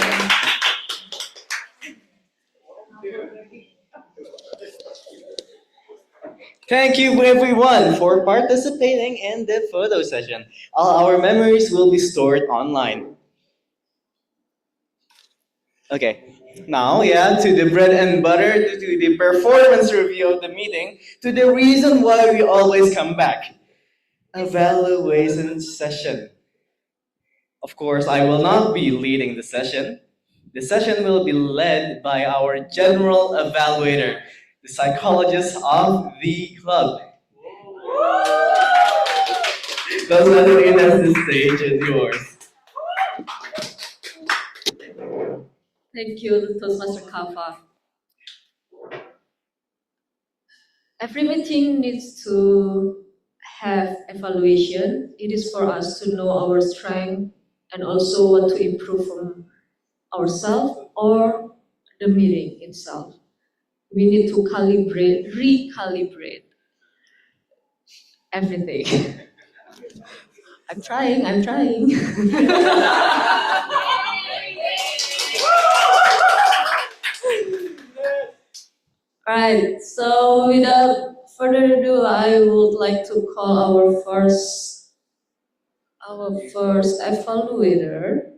Thank you everyone for participating in the photo session. All our memories will be stored online. Okay, now to the bread and butter, to the performance review of the meeting, to the reason why we always come back. Evaluation session. Of course, I will not be leading the session. The session will be led by our general evaluator, the psychologist of the club. Those are the stage is yours. Thank you, Toastmaster Kava. Every meeting needs to have evaluation. It is for us to know our strength and also what to improve from ourselves or the meeting itself. We need to recalibrate everything. I'm trying. Right, so without further ado, I would like to call our first evaluator.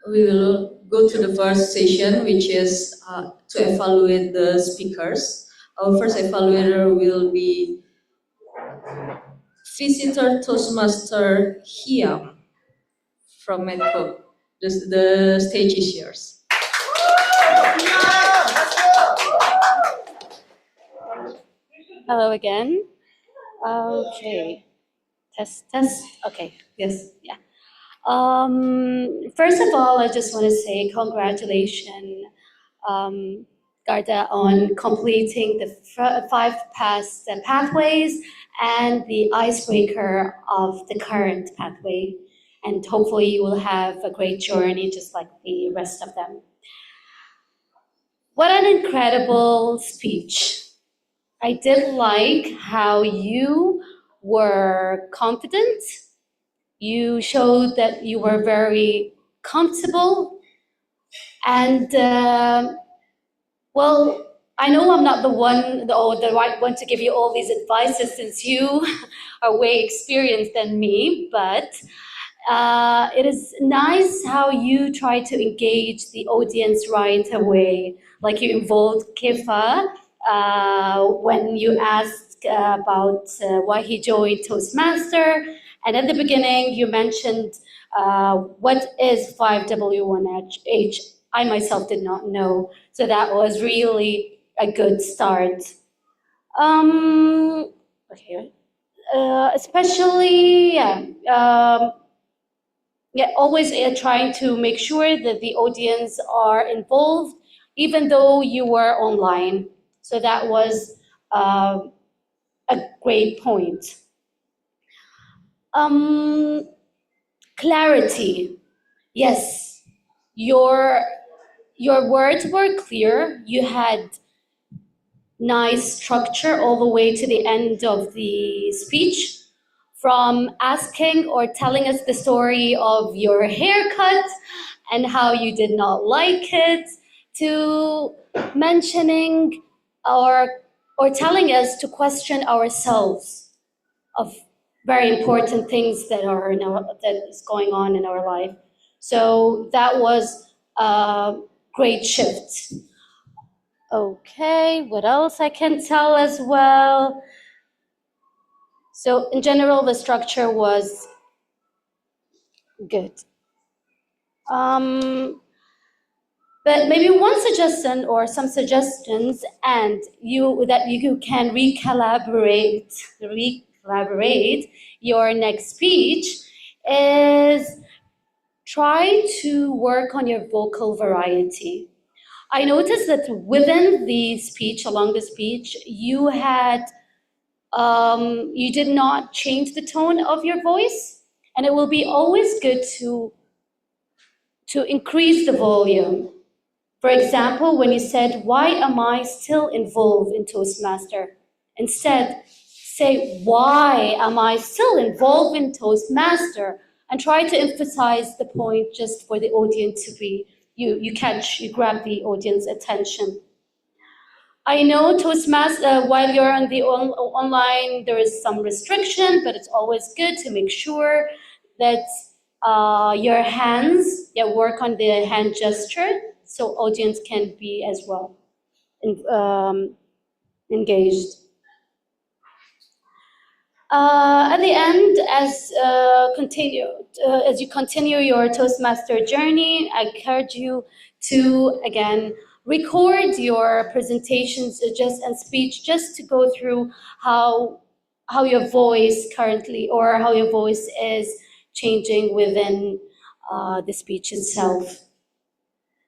We will go to the first session, which is to evaluate the speakers. Our first evaluator will be visitor Toastmaster Hiam from Medco. The stage is yours. Hello again. Okay. Test. Okay. Yes. Yeah. First of all, I just want to say congratulations, Garda, on completing the five past pathways and the icebreaker of the current pathway. And hopefully you will have a great journey just like the rest of them. What an incredible speech. I did like how you were confident. You showed that you were very comfortable. And, well, I know I'm not the right one to give you all these advices since you are way experienced than me, but it is nice how you try to engage the audience right away. Like you involved Kifa when you asked about why he joined Toastmaster. And at the beginning, you mentioned what is 5W1H. I myself did not know. So that was really a good start. Okay. Especially, always trying to make sure that the audience are involved, even though you were online. So that was a great point. Clarity. Yes, your words were clear. You had nice structure all the way to the end of the speech. From asking or telling us the story of your haircut and how you did not like it, to mentioning or telling us to question ourselves of very important things that are that is going on in our life. So that was a great shift. Okay, what else I can tell as well? So in general, the structure was good. But maybe one suggestion or some suggestions, and you can recollaborate your next speech, is try to work on your vocal variety. I noticed that within the speech, along the speech, you had you did not change the tone of your voice, and it will be always good to increase the volume. For example, when you said, "Why am I still involved in Toastmaster?" Instead, say, "Why am I still involved in Toastmaster?" And try to emphasize the point just for the audience to be, you grab the audience attention. I know Toastmaster, while you're on the online, there is some restriction, but it's always good to make sure that your hands, work on the hand gesture, so audience can be as well engaged. At the end, as you continue your Toastmaster journey, I encourage you to again record your presentations and speech just to go through how your voice currently or how your voice is changing within the speech itself.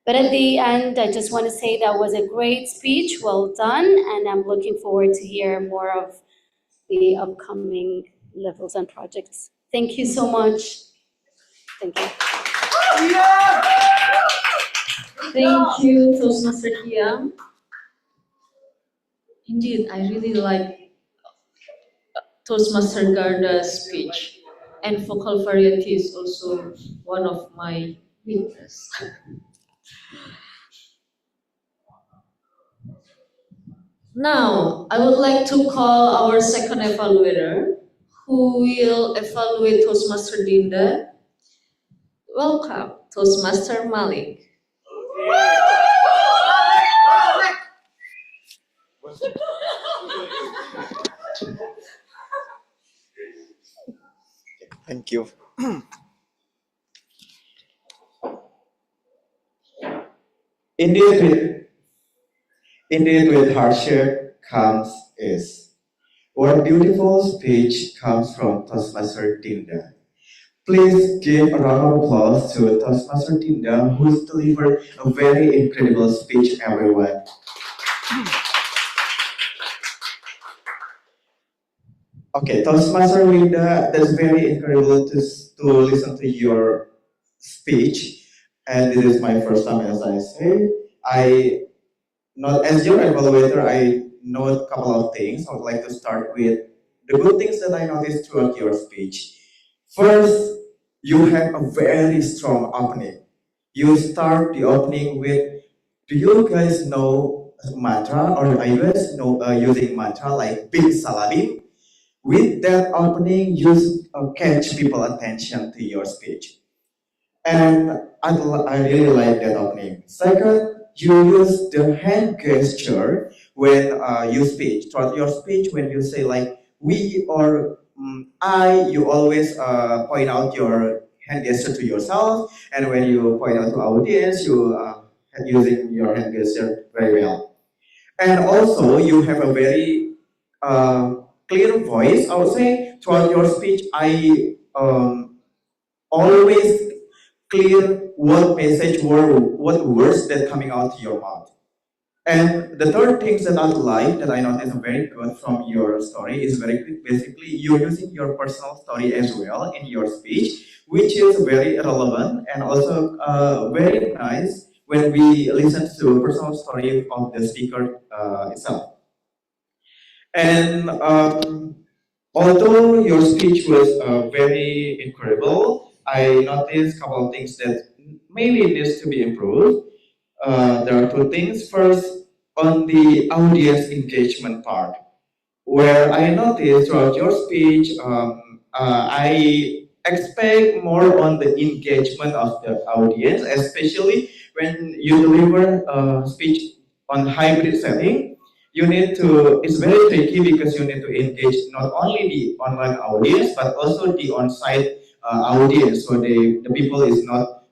But at the end, I just want to say that was a great speech, well done, and I'm looking forward to hear more of the upcoming levels and projects. Thank you so much. Thank you. Thank you, Toastmaster Hiam. Indeed, I really like Toastmaster Garda's speech, and vocal variety is also one of my weaknesses. Now, I would like to call our second evaluator, who will evaluate Toastmaster Dinda. Welcome, Toastmaster Malik. Thank you. Indeed, with hardship comes ease. What beautiful speech comes from Toastmaster Dinda. Please give a round of applause to Toastmaster Dinda, who's delivered a very incredible speech, everyone. Okay, Toastmaster Dinda, that's very incredible to listen to your speech. And this is my first time, as I say. Not as your evaluator, I know a couple of things. I would like to start with the good things that I noticed throughout your speech. First, you have a very strong opening. You start the opening with, do you guys know mantra, or are you guys know using mantra like Big Saladim? With that opening, you catch people's attention to your speech. And I really like that opening. Second, you use the hand gesture when you speak. Throughout your speech, when you say like we or I, you always point out your hand gesture to yourself. And when you point out to audience, you using your hand gesture very well. And also, you have a very clear voice. I would say throughout your speech, I always clear what message or what words that coming out to your mouth. And the third thing that I like, that I noticed very good from your story, is basically you're using your personal story as well in your speech, which is very relevant and also very nice when we listen to personal story of the speaker itself. And although your speech was very incredible, I noticed a couple of things that maybe needs to be improved. There are two things. First, on the audience engagement part, where I noticed throughout your speech, I expect more on the engagement of the audience, especially when you deliver a speech on hybrid setting. You need to, it's very tricky because you need to engage not only the online audience, but also the on-site audience, so the people is not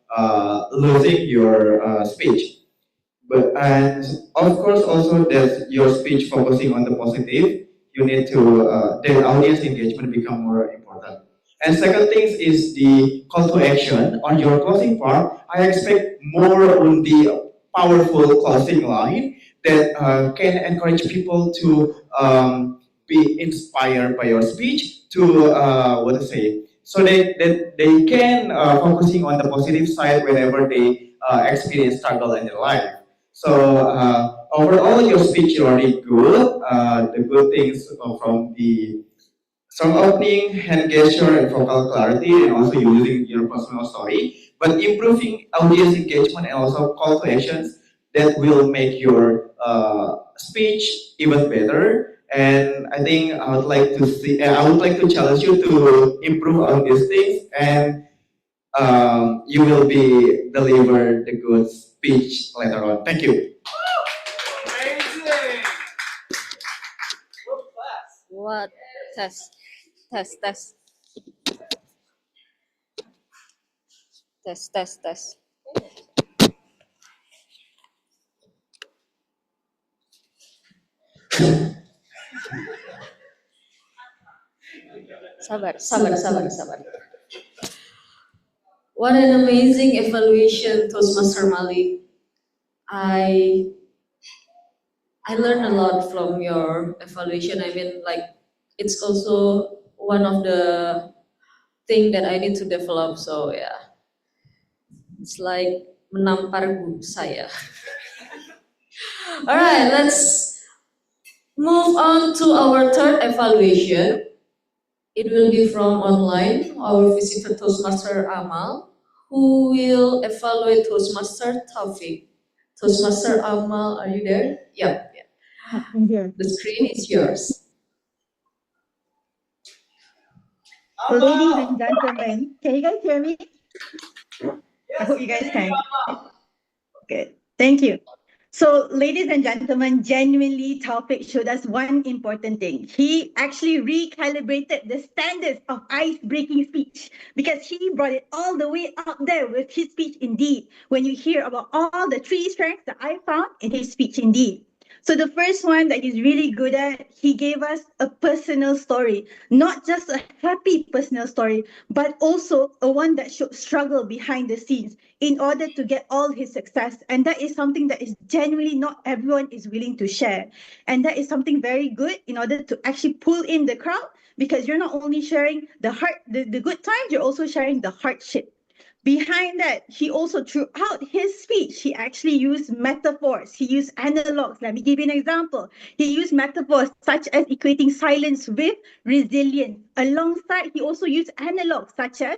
losing your speech. And of course, also that your speech focusing on the positive, you need to, the audience engagement become more important. And second thing is the call to action. On your closing part, I expect more on the powerful closing line that can encourage people to be inspired by your speech to, what to say, so that they can focusing on the positive side whenever they experience struggle in their life. So overall, your speech is already good. The good things from the strong opening, hand gesture, and vocal clarity, and also using your personal story, but improving audience engagement and also call to actions that will make your speech even better. And I think I would like to see, I would like to challenge you to improve on these things, and you will be deliver the good speech later on. Thank you. What? Test. Test. Test. Test. Test. Test. Sabar, sabar, sabar, sabar. What an amazing evaluation, Toastmaster Malik. I learned a lot from your evaluation. I mean, like, it's also one of the thing that I need to develop. So yeah, it's like menampar saya. All right, let's move on to our third evaluation. It will be from online, our visitor Toastmaster Amal, who will evaluate Toastmaster Taufik. Toastmaster Amal, are you there? Yeah. I'm here. The screen is yours. So ladies and gentlemen, can you guys hear me? I hope you guys can. Good. Thank you. So, ladies and gentlemen, genuinely, Taufik showed us one important thing. He actually recalibrated the standards of ice-breaking speech because he brought it all the way up there with his speech indeed. When you hear about all the three strengths that I found in his speech indeed. So the first one that he's really good at, he gave us a personal story, not just a happy personal story, but also a one that showed struggle behind the scenes in order to get all his success. And that is something that is genuinely not everyone is willing to share. And that is something very good in order to actually pull in the crowd, because you're not only sharing the good times, you're also sharing the hardship. Behind that, he also, throughout his speech, he actually used metaphors. He used analogs. Let me give you an example. He used metaphors such as equating silence with resilience. Alongside, he also used analogs such as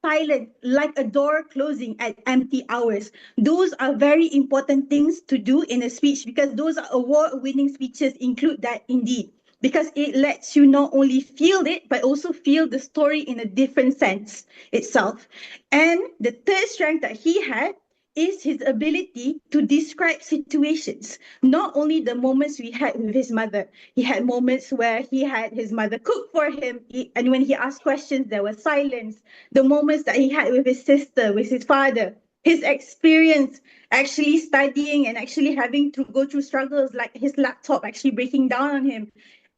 silence, like a door closing at empty hours. Those are very important things to do in a speech, because those are award-winning speeches include that indeed, because it lets you not only feel it, but also feel the story in a different sense itself. And the third strength that he had is his ability to describe situations, not only the moments we had with his mother. He had moments where he had his mother cook for him, and when he asked questions, there was silence. The moments that he had with his sister, with his father, his experience actually studying and actually having to go through struggles like his laptop actually breaking down on him.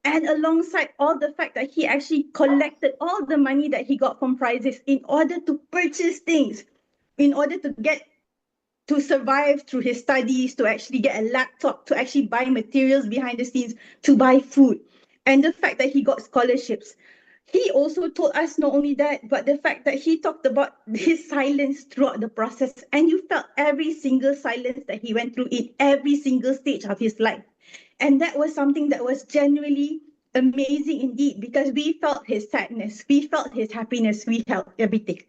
And alongside all the fact that he actually collected all the money that he got from prizes in order to purchase things, in order to get to survive through his studies, to actually get a laptop, to actually buy materials behind the scenes, to buy food. And the fact that he got scholarships. He also told us not only that, but the fact that he talked about his silence throughout the process. And you felt every single silence that he went through in every single stage of his life. And that was something that was genuinely amazing indeed, because we felt his sadness, we felt his happiness, we felt everything.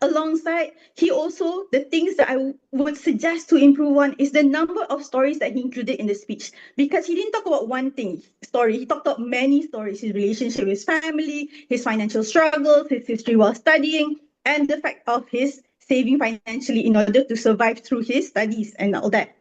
Alongside, he also, the things that I would suggest to improve on is the number of stories that he included in the speech. Because he didn't talk about one story, he talked about many stories: his relationship with his family, his financial struggles, his history while studying, and the fact of his saving financially in order to survive through his studies and all that.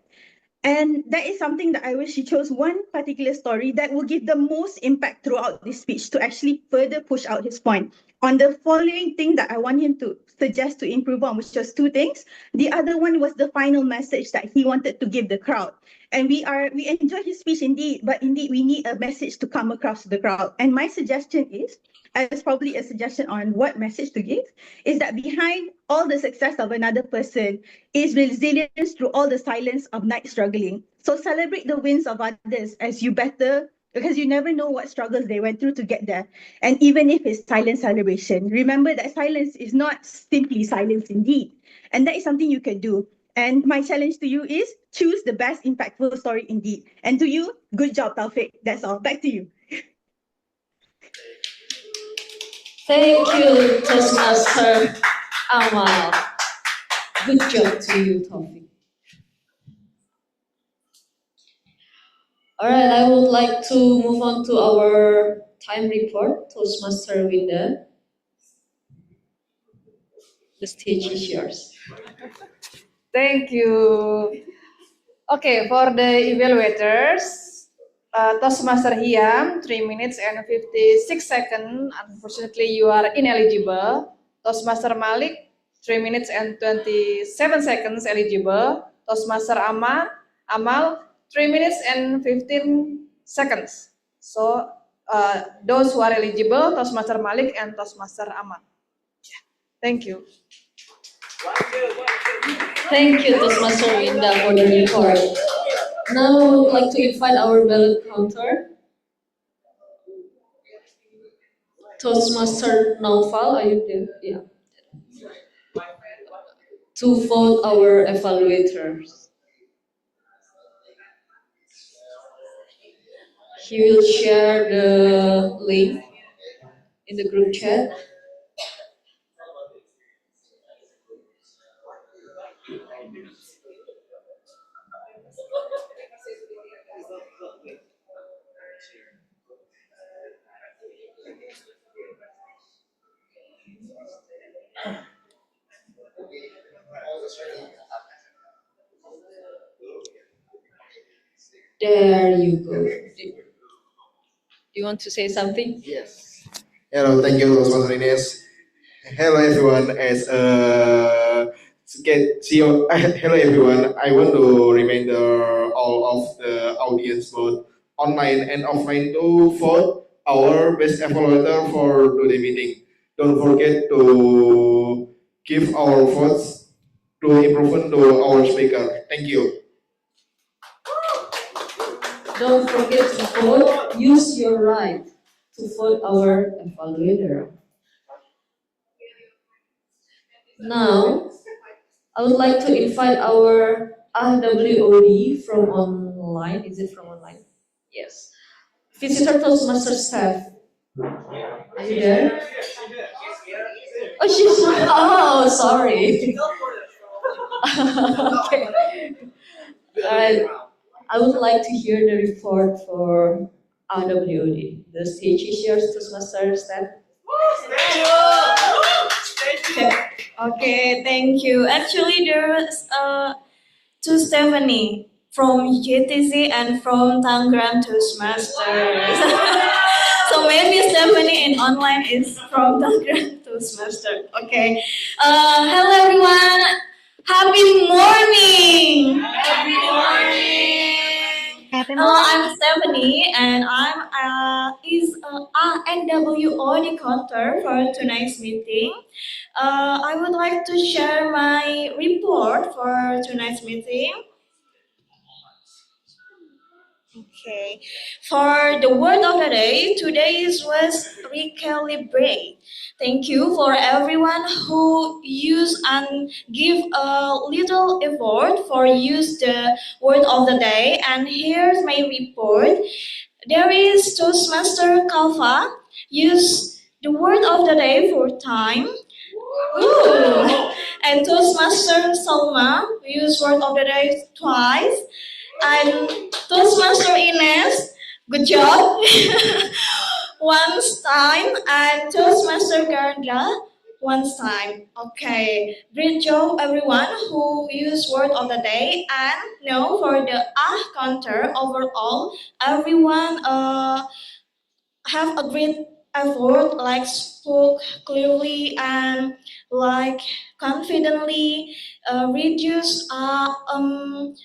And that is something that I wish he chose one particular story that will give the most impact throughout this speech to actually further push out his point. On the following thing that I want him to suggest to improve on, which was two things. The other one was the final message that he wanted to give the crowd. And we enjoy his speech indeed, but indeed we need a message to come across to the crowd. And my suggestion is, as probably a suggestion on what message to give, is that behind all the success of another person is resilience through all the silence of night struggling. So celebrate the wins of others as you better, because you never know what struggles they went through to get there. And even if it's silent celebration, remember that silence is not simply silence indeed. And that is something you can do. And my challenge to you is choose the best impactful story indeed. And to you, good job, Taufik. That's all. Back to you. Thank you, Toastmaster Amal. Good job to you, Taufik. All right, I would like to move on to our time report. Toastmaster Winda, the stage is yours. Thank you. Okay, for the evaluators, Toastmaster Hiam, 3 minutes and 56 seconds. Unfortunately, you are ineligible. Toastmaster Malik, 3 minutes and 27 seconds eligible. Toastmaster Amal, 3 minutes and 15 seconds. So, those who are eligible, Toastmaster Malik and Toastmaster Amal. Thank you. Thank you, Toastmaster Winda, for the report. Now I would like to invite our ballot counter. Toastmaster Naufal, are you there? Yeah. To vote our evaluators. He will share the link in the group chat. There you go. Do you want to say something? Yes. Hello, thank you, Sponsor Ines. Hello, everyone. See you. Hello, everyone. I want to remind all of the audience, both online and offline, to vote our best evaluator for today meeting. Don't forget to give our votes to improve to our speaker. Thank you. Don't forget to vote. Use your right to vote our evaluator. Now, I would like to invite our RWOD from online. Is it from online? Yes. Visitor Toastmaster staff. Are you there? Oh, she's not. Oh, sorry. Okay. Alright. I would like to hear the report for RWOD. The stage is yours, Toastmaster staff. Okay, thank you. Actually, there's to Stephanie from JTC and from Tangram Toastmasters. So maybe Stephanie in online is from Tangram Toastmasters. Okay. Hello everyone. Happy morning. Happy morning. Happy Hello, morning. I'm Stephanie, and I'm NWO counter for tonight's meeting. I would like to share my report for tonight's meeting. Okay. For the word of the day, today's was recalibrate. Thank you for everyone who use and give a little effort for use the word of the day. And here's my report. There is Toastmaster Kalfa use the word of the day 4 times. Ooh. And Toastmaster Salma use word of the day twice. And Toastmaster Ines, good job. Once time. And Toastmaster Garda, once time. Okay, great job everyone who used word of the day. And now for the counter overall, everyone have a great effort, like spoke clearly and like confidently, reduce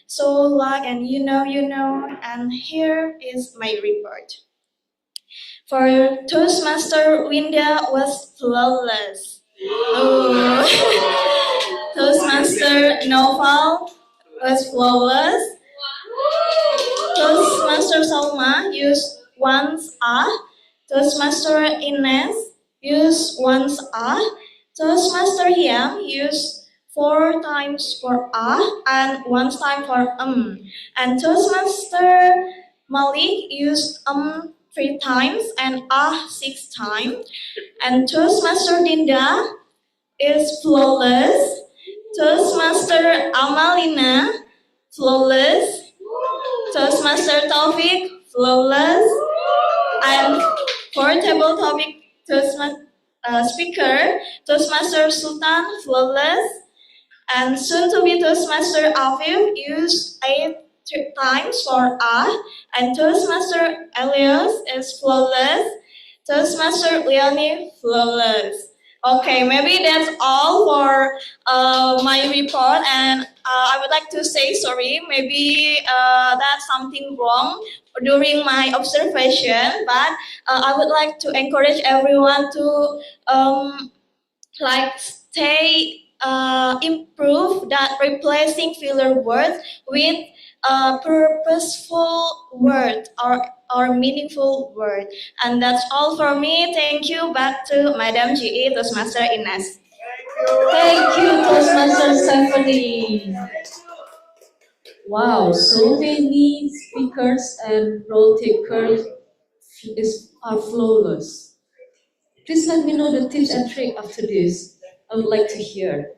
so like and you know, and here is my report. For Toastmaster, Winda was flawless. Oh. Toastmaster Noval was flawless. Toastmaster Salma used once Toastmaster Ines used once Toastmaster Yam used 4 times for and 1 time for And Toastmaster Malik used 3 times and 6 times. And Toastmaster Dinda is flawless. Toastmaster Amalina, flawless. Toastmaster Taufik, flawless. And for table topic speaker, Toastmaster Sultan, flawless. And soon to be Toastmaster Afif used 8 times for and Toastmaster Elias is flawless. Toastmaster Leonie, flawless. Okay, maybe that's all for my report, and I would like to say sorry. Maybe that's something wrong during my observation, but I would like to encourage everyone to stay improve that replacing filler words with purposeful word or meaningful word. And that's all for me. Thank you. Back to Madam GE Toastmaster Ines. Thank you, Toastmaster Stephanie. Wow, so many speakers and role takers are flawless. Please let me know the tips and tricks after this. I would like to hear.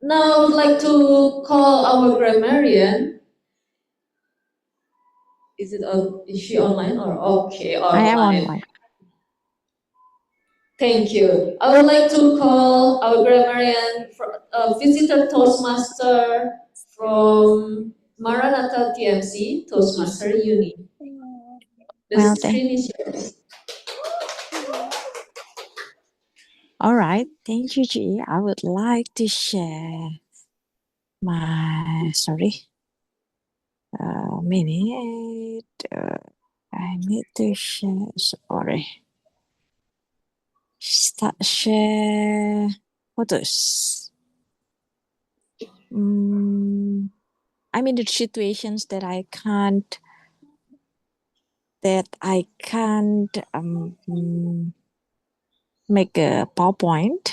Now I would like to call our grammarian. Is she online or okay? Online. I am online. Thank you. I would like to call our grammarian, visitor Toastmaster from Maranatha TMC Toastmaster Uni. The Well, screen is yours. all right. Thank you, G. I would like to share my minute. I need to share. Sorry. Start share photos. I'm in the situations that I can't make a PowerPoint,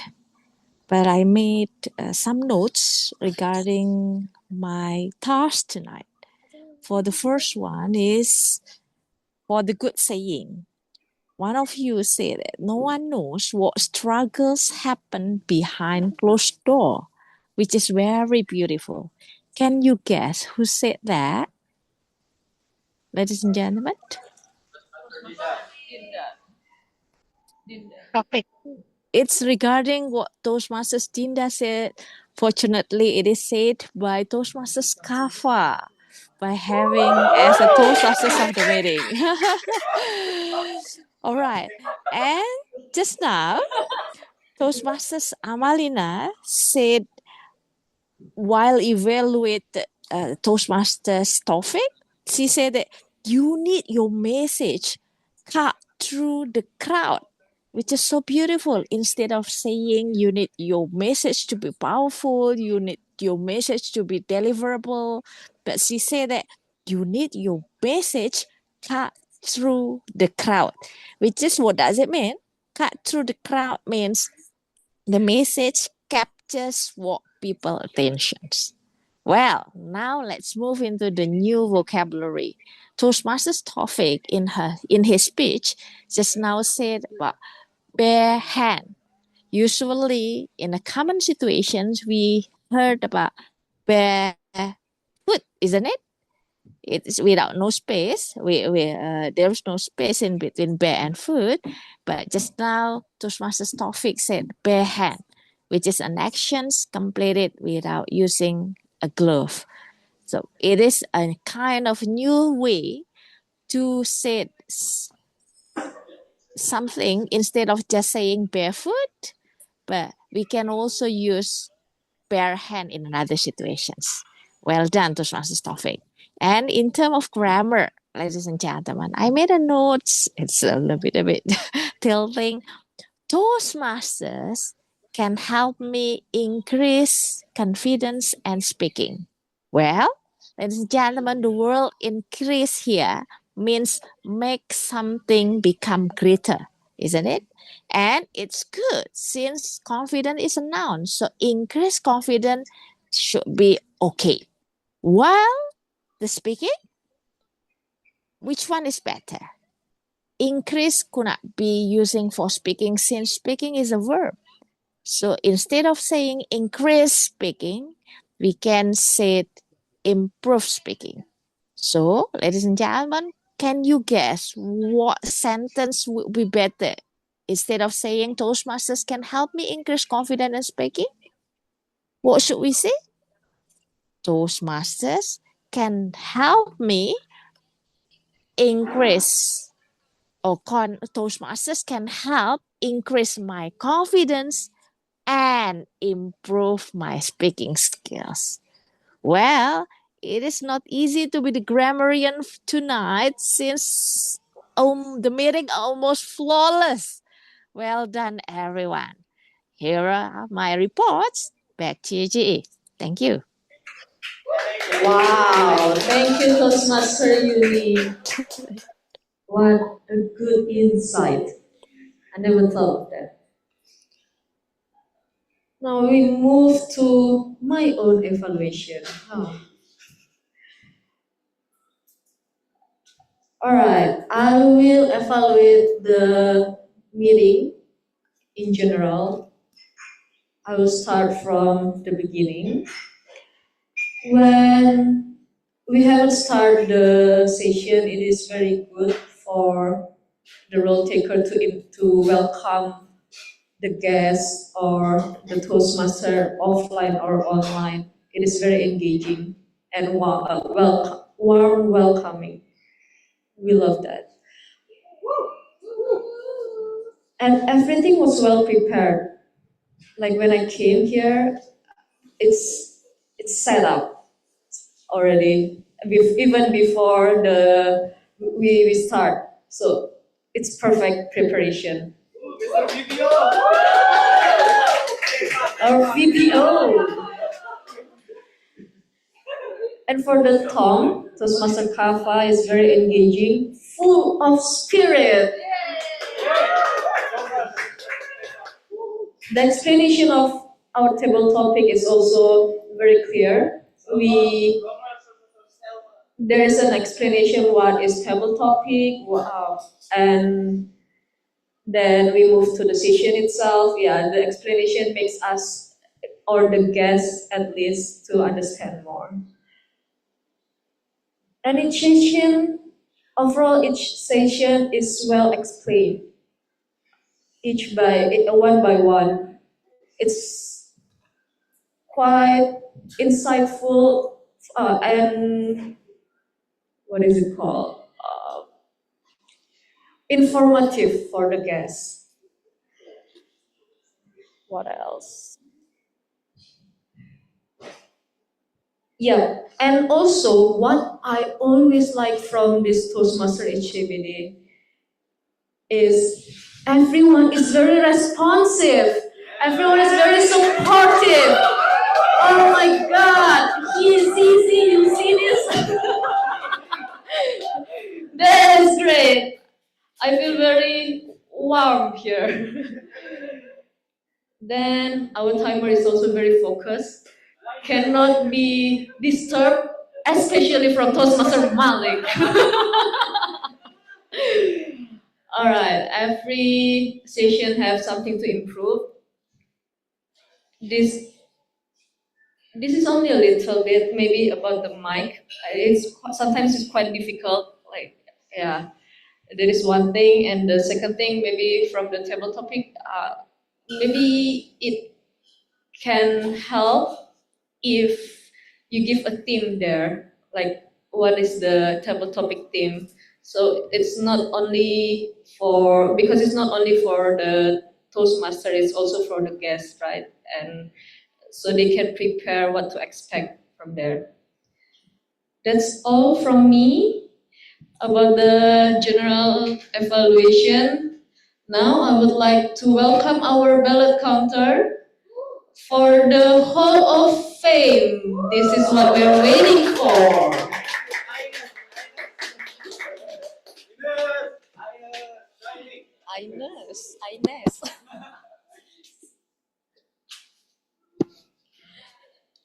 but I made some notes regarding my task tonight. For the first one is for the good saying. One of you said that no one knows what struggles happen behind closed door, which is very beautiful. Can you guess who said that? Ladies and gentlemen? Topic. It's regarding what Toastmasters Dinda said. Fortunately, it is said by Toastmasters Kafa by having as a Toastmasters of the meeting. All right. And just now, Toastmasters Amalina said while evaluate Toastmasters Taufik, she said that you need your message cut through the crowd, which is so beautiful. Instead of saying you need your message to be powerful, you need your message to be deliverable, but she said that you need your message cut through the crowd, which is what does it mean? Cut through the crowd means the message captures what people attentions. Well, now let's move into the new vocabulary. Toastmasters Taufik in his speech just now said about bare hand. Usually in the common situations we heard about bare foot, isn't it? It's without no space. There's no space in between bare and foot. But just now Toastmasters Taufik said bare hand, which is an actions completed without using a glove. So it is a kind of new way to say something instead of just saying barefoot, but we can also use bare hand in another situations. Well done, Toastmasters Taufik. And in terms of grammar, ladies and gentlemen, I made a notes. It's a little bit tilting. Toastmasters can help me increase confidence and speaking. Well, ladies and gentlemen, the word increase here means make something become greater, isn't it? And it's good since confidence is a noun. So increase confidence should be okay. While the speaking, which one is better? Increase could not be using for speaking since speaking is a verb. So instead of saying increase speaking, we can say improve speaking. So, ladies and gentlemen, can you guess what sentence would be better? Instead of saying Toastmasters can help me increase confidence in speaking, what should we say? Toastmasters can help me increase, or Toastmasters can help increase my confidence and improve my speaking skills. Well, it is not easy to be the grammarian tonight since the meeting almost flawless. Well done, everyone. Here are my reports. Back to you, GE. Thank you. Wow, thank you, Toastmaster Uni. What a good insight. I never thought of that. Now we move to my own evaluation. All right, I will evaluate the meeting in general. I will start from the beginning. When we haven't started the session, it is very good for the role taker to welcome the guest or the Toastmaster offline or online. It is very engaging and warm welcoming. We love that. And everything was well prepared. Like when I came here, it's set up already, even before we start. So it's perfect preparation. Our VPO. And for the Tom, Toastmaster Kava is very engaging, full of spirit. The explanation of our table topic is also very clear. There is an explanation what is table topic, and then we move to the session itself. Yeah, the explanation makes us, or the guests at least, to understand more. And overall each session is well explained, one by one. It's quite insightful and what is it called? Informative for the guests. What else? Yeah, and also what I always like from this Toastmaster HCBD is everyone is very responsive. Everyone is very supportive. Oh my God, you see this? That is great. I feel very warm here. Then our timer is also very focused. Cannot be disturbed, especially from Toastmaster Malik. All right, every session have something to improve. This is only a little bit, maybe about the mic. Sometimes it's quite difficult. Like, yeah, there is one thing, and the second thing, maybe from the table topic, maybe it can help if you give a theme there, like what is the table topic theme. So it's not only because it's not only for the Toastmaster, it's also for the guests, right? And so they can prepare what to expect from there. That's all from me about the general evaluation. Now I would like to welcome our ballot counter for the Hall of Fame. This is what we're waiting for. Ines.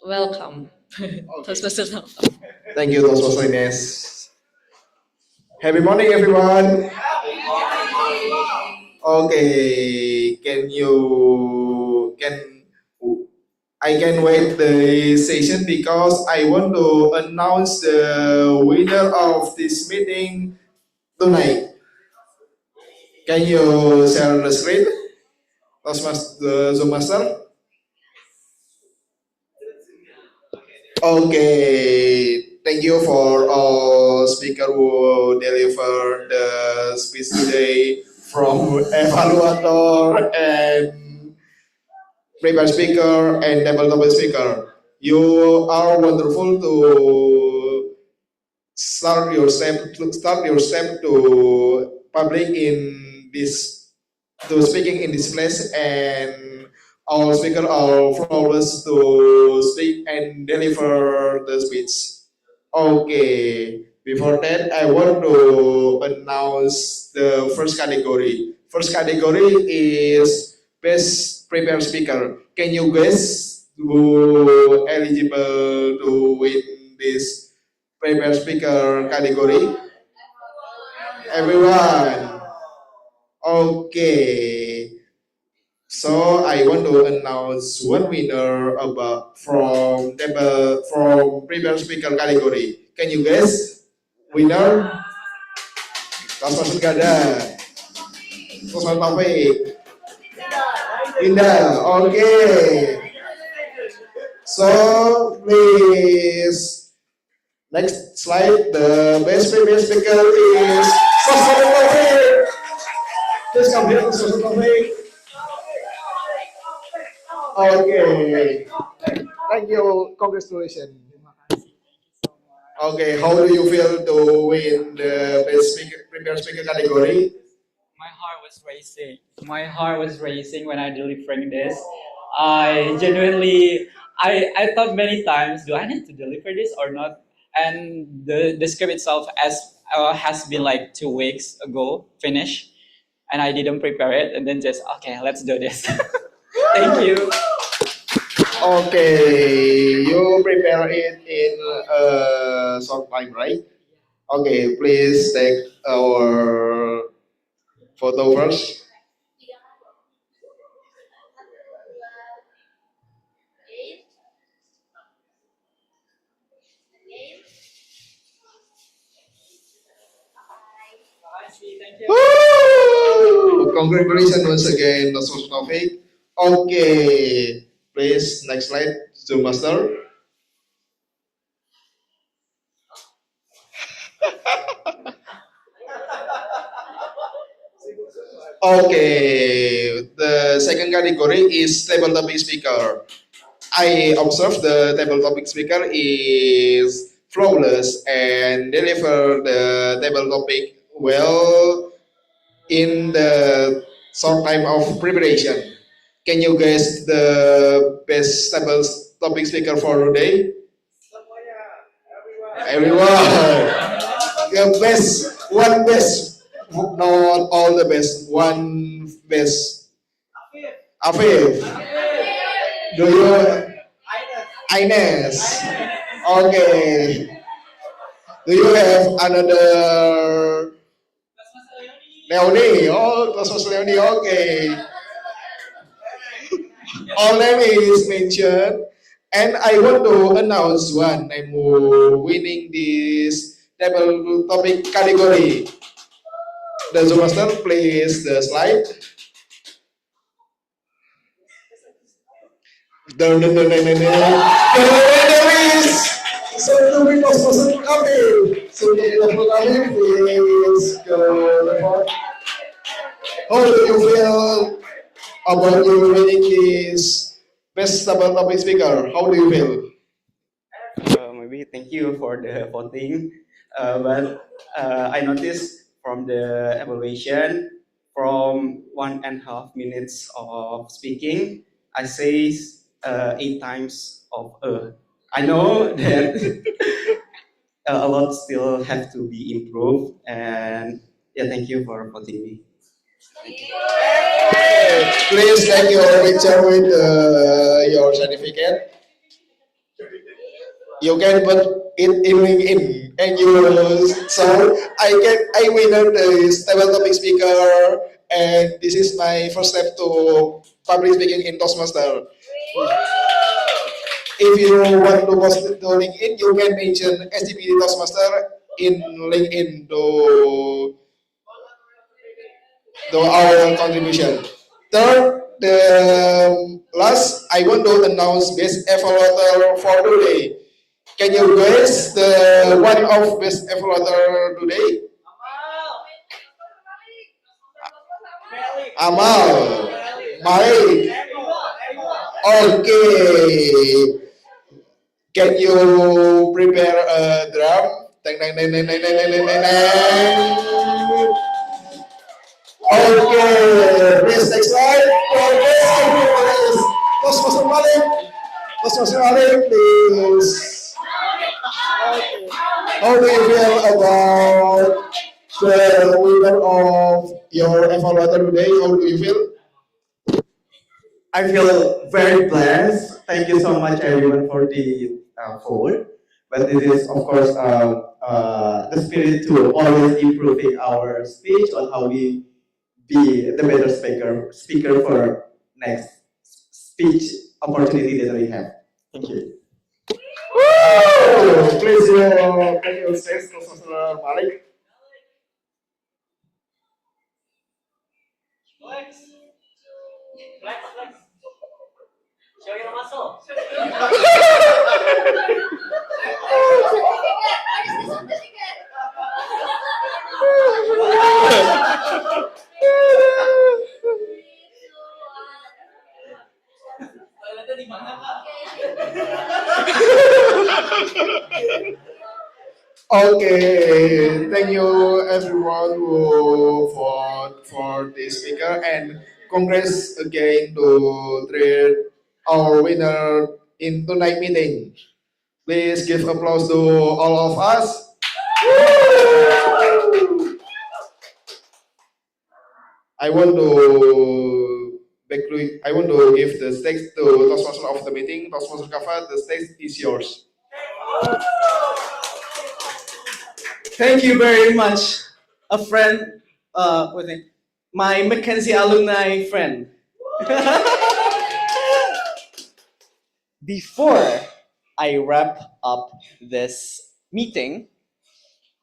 Welcome. Toastmaster Nova. Thank you, Toastmaster Ines. Happy morning, everyone. Okay, I can wait the session because I want to announce the winner of this meeting tonight. Can you share the screen, the Zoom master? Okay, thank you for all speakers who deliver the speech today, from evaluator and prepare speaker and table speaker. You are wonderful to start your step to public in this, to speaking in this place, and our speaker are flawless to speak and deliver the speech. Okay, before that, I want to announce the first category. First category is best prepared speaker. Can you guess who eligible to win this prepared speaker category? Everyone. Okay. So I want to announce one winner from prepared speaker category. Can you guess? Winner? Toastmaster Gada. Toastmaster Taufik. Linda. Okay. So please Next slide, the best previous speaker is Sosok Taufik. Please come here, Sosok Taufik. Okay, thank you, congratulations. Okay, how do you feel to win the best speaker, prepared speaker category? My heart was racing. My heart was racing when I delivering this. I genuinely, I thought many times, do I need to deliver this or not? And the script itself has been like 2 weeks ago finished, and I didn't prepare it, and then just okay, let's do this. Thank you. Okay, you prepare it in a short time, right? Okay, please take our photo first. Woo! Congratulations once again, Dr. Taufik. Okay, please next slide, Zoom Master. Okay, the second category is table topic speaker. I observe the table topic speaker is flawless and deliver the table topic well in the short time of preparation. Can you guess the best table topic speaker for today? Everyone. The best, one best, not all the best, one best. Afif. Do you? Ines. Okay. Do you have another? Leonie. Oh, Cosmos Leonie. Okay. All name is mentioned, and I want to announce one name who winning this table topic category. The Zoom Master, please the slide. The winner is Santuri Cosmos Kami. Santuri Cosmos Kami, please go report. How do you feel about you winning this best table topic speaker? How do you feel? Maybe thank you for the voting, but I noticed from the evaluation, from 1.5 minutes of speaking, I say 8 times of I know that a lot still have to be improved, and yeah, thank you for voting me. Please take your picture with your certificate. You can put it in LinkedIn, and you so I winner this table topic speaker, and this is my first step to public speaking in Toastmaster. If you want to post it to LinkedIn, you can mention STP Toastmaster in LinkedIn to our contribution. Third, the last, I want to announce best evaluator for today. Can you guess the one of best evaluator today? Amal, Malik. Okay. Can you prepare a drum? Dang, dang, dang, dang, dang, dang, dang, dang, dang. Okay, please next slide. Please, Cosmos Malik. Cosmos Malik, please. How do you feel about the winner of your evaluator today? How do you feel? I feel very blessed. Thank you so much, everyone, for the vote. But it is, of course, the spirit to always improving our speech on how we be the better speaker for next speech opportunity that we have. Thank you. Please, can you say Mr. Malik? Okay, thank you everyone who vote for this speaker, and congrats again to our winner in tonight meeting. Please give applause to all of us. I want to I want to give the stage to Toastmaster of the meeting. Toastmaster Kava, the stage is yours. Thank you very much, a friend, what's it? My Mackenzie alumni friend. Before I wrap up this meeting,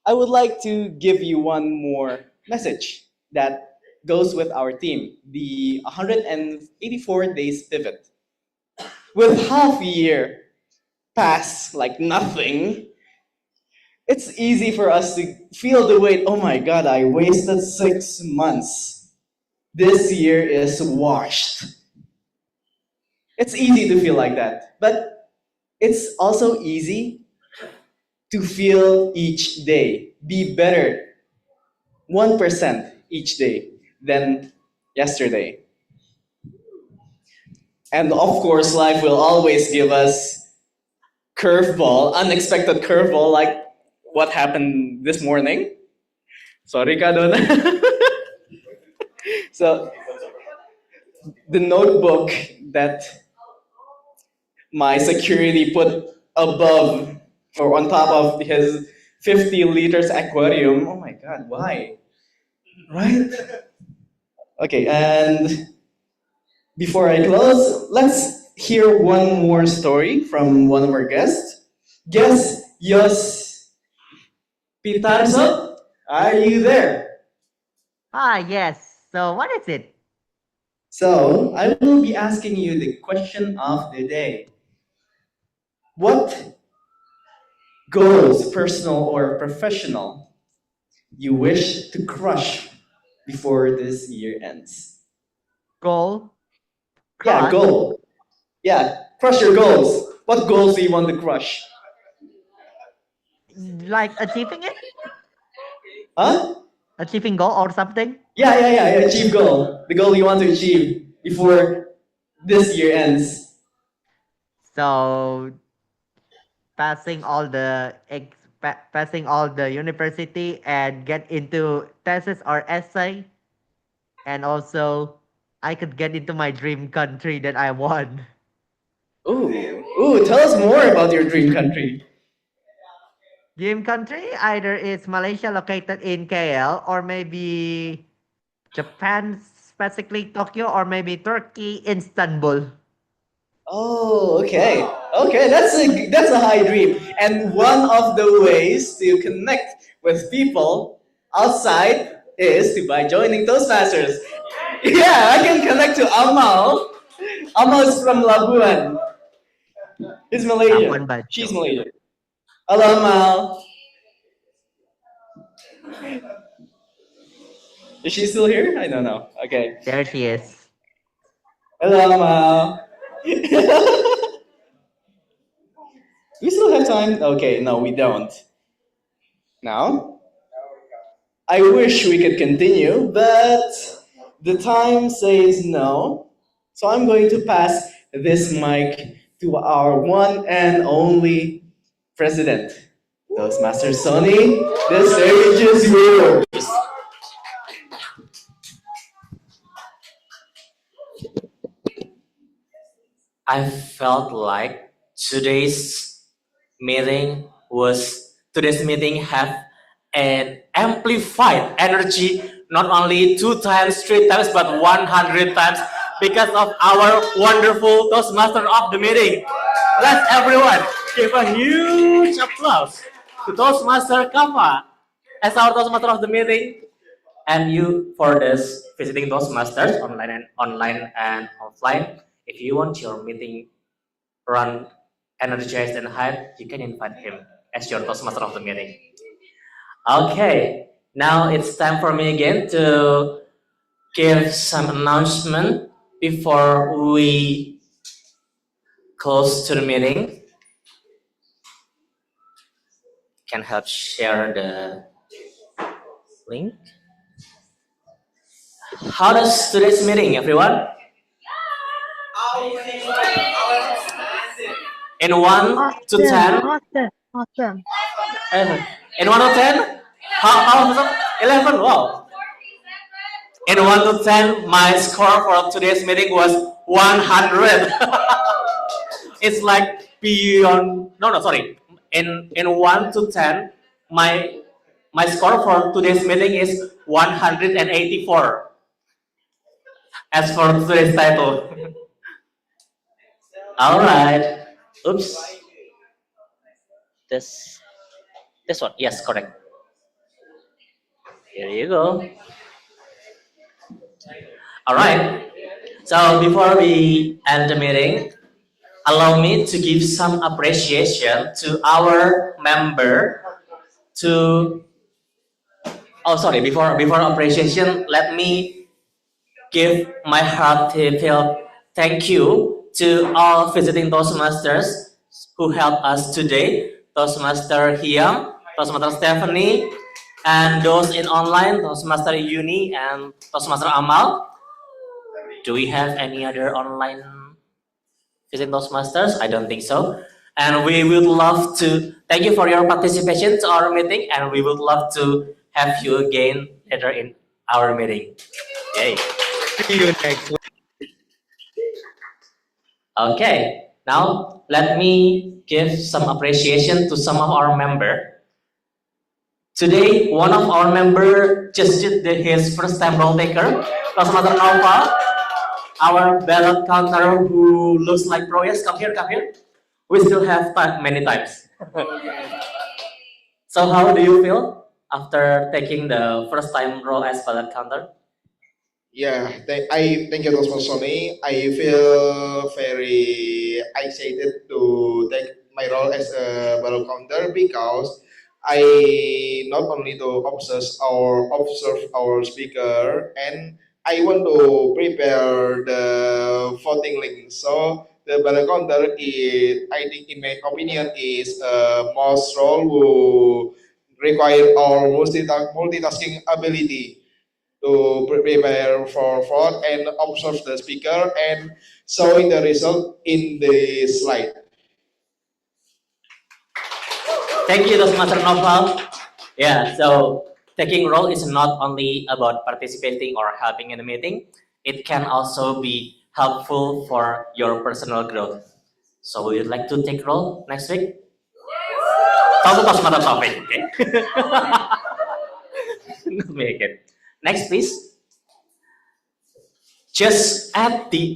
I would like to give you one more message that goes with our theme, the 184 days pivot. With half a year past like nothing, it's easy for us to feel the weight. Oh my God, I wasted 6 months. This year is washed. It's easy to feel like that, but it's also easy to feel each day be better 1% each day than yesterday. And of course, life will always give us curveball, unexpected curveball, like what happened this morning. Sorry, Kadona. So, the notebook that my security put above or on top of his 50 liters aquarium. Oh my God, why? Right? Okay, and before I close, let's hear one more story from one of our guests. Guest Yos Pitarso, are you there? Yes. So what is it? So I will be asking you the question of the day. What goals, personal or professional, you wish to crush before this year ends? Goal? Yeah, Crush? goal. Yeah, crush your goals. What goals do you want to crush? Like achieving it? Huh? Achieving goal or something? Yeah, achieve goal. The goal you want to achieve before this year ends. So passing all the passing all the university and get into thesis or essay, and also I could get into my dream country that I want. Ooh, tell us more about your dream country. Dream country either is Malaysia located in KL, or maybe Japan, specifically Tokyo, or maybe Turkey, Istanbul. Oh, okay. Okay, that's a high dream. And one of the ways to connect with people outside is by joining Toastmasters. Yeah, I can connect to Amal. Amal is from Labuan. He's Malaysian. She's Malaysian. Hello, Amal. Is she still here? I don't know. Okay. There she is. Hello, Amal. We still have time? Okay, no, we don't. Now, I wish we could continue, but the time says no. So I'm going to pass this mic to our one and only president, Toastmaster Sonny. The stage is yours. I felt like today's meeting have an amplified energy, not only 2 times, 3 times, but 100 times because of our wonderful Toastmaster of the meeting. Let's everyone give a huge applause to Toastmaster Kava as our Toastmaster of the meeting, and you for this visiting Toastmasters online and offline. If you want your meeting run energized and hyped, you can invite him as your Toastmaster of the meeting. Okay, now it's time for me again to give some announcement before we close to the meeting. can help share the link. How does today's meeting, everyone? In 1 to 10? Awesome. In 1 to 10? How 11? Wow. In 1 to 10, my score for today's meeting was 100. It's like beyond. No, sorry. In 1 to 10, my score for today's meeting is 184. As for today's title. All right. Oops. This one. Yes, correct. Here you go. All right. So before we end the meeting, allow me to give some appreciation to our member. Before appreciation, let me give my heartfelt thank you to all visiting Toastmasters who helped us today. Toastmaster Hiam, Toastmaster Stephanie, and those in online, Toastmaster Yuni and Toastmaster Amal. Do we have any other online visiting Toastmasters? I don't think so. And we would love to thank you for your participation to our meeting, and we would love to have you again later in our meeting. Yay. See you next week. Okay, now let me give some appreciation to some of our members. Today, one of our members just did his first time role taker, Toastmaster Nova, our ballot counter who looks like pro. Yes, come here. We still have many times. So how do you feel after taking the first time role as ballot counter? Yeah, thank you, Toastmaster Sony. I feel very excited to take my role as a ballot counter because I not only to observe our speaker, and I want to prepare the voting link. So the ballot counter is, I think, in my opinion, is most role who require our multitasking ability to prepare for vote and observe the speaker and showing the result in the slide. Thank you, Toastmaster Noval. Yeah, so taking role is not only about participating or helping in the meeting. It can also be helpful for your personal growth. So would you like to take role next week? Talk about Toastmaster topic, okay? Not me again. Next, please. Just at the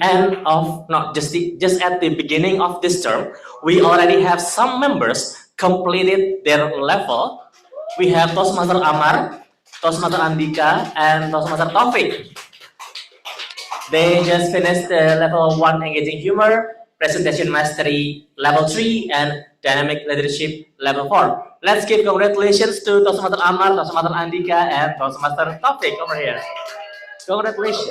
beginning of this term, we already have some members completed their level. We have Toastmaster Amar, Toastmaster Andika, and Toastmaster Taufik. They just finished the level 1 engaging humor, presentation mastery level 3, and dynamic leadership level 4. Let's give congratulations to Toastmaster Amar, Toastmaster Andika, and Toastmaster Taufik over here. Congratulations.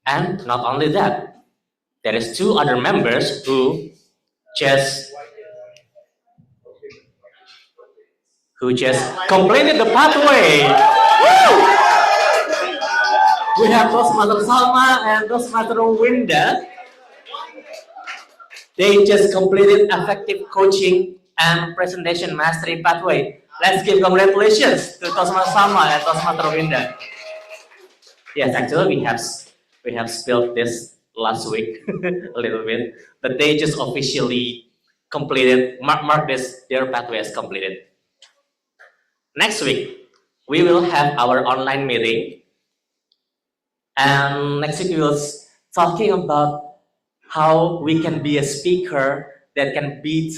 And not only that, there is 2 other members who just completed the pathway. Woo! We have Toastmaster Salma and Toastmaster Winda. They just completed effective coaching and presentation mastery pathway. Let's give congratulations to Toastmaster Salma and Toastmaster Winda. Yes, actually we have spilled this last week a little bit, but they just officially completed, mark this, their pathway is completed. Next week, we will have our online meeting, and next week we will talking about how we can be a speaker that can beat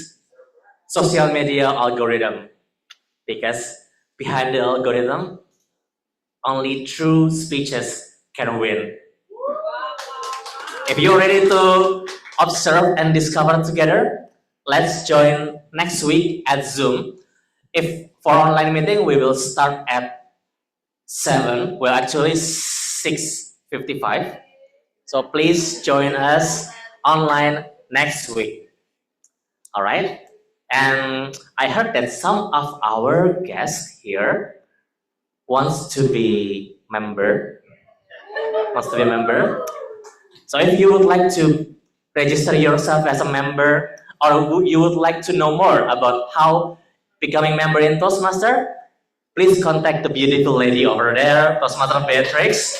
social media algorithm, because behind the algorithm, only true speeches can win. If you're ready to observe and discover together, let's join next week at Zoom. If for online meeting, we will start at 7, well actually 6:55. So please join us online next week. All right. And I heard that some of our guests here wants to be member. So if you would like to register yourself as a member, or you would like to know more about how becoming member in Toastmaster, please contact the beautiful lady over there, Toastmaster Beatrix.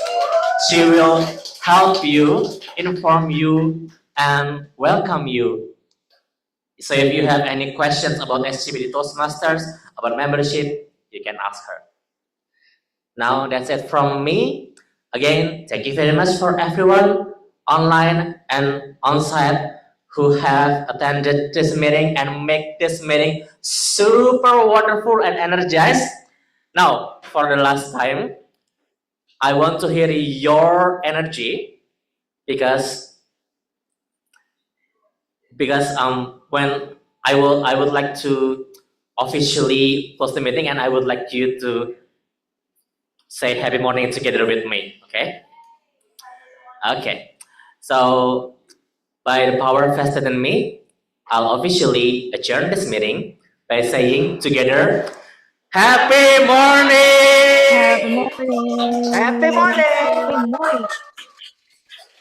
She will help you, inform you, and welcome you. So if you have any questions about SGBD Toastmasters, about membership, you can ask her. Now that's it from me. Again, thank you very much for everyone online and on-site who have attended this meeting and make this meeting super wonderful and energized. Now, for the last time, I want to hear your energy because when I would like to officially close the meeting, and I would like you to say happy morning together with me. Okay. So by the power vested in me, I'll officially adjourn this meeting by saying together, happy morning. Happy morning. Happy morning. Happy morning.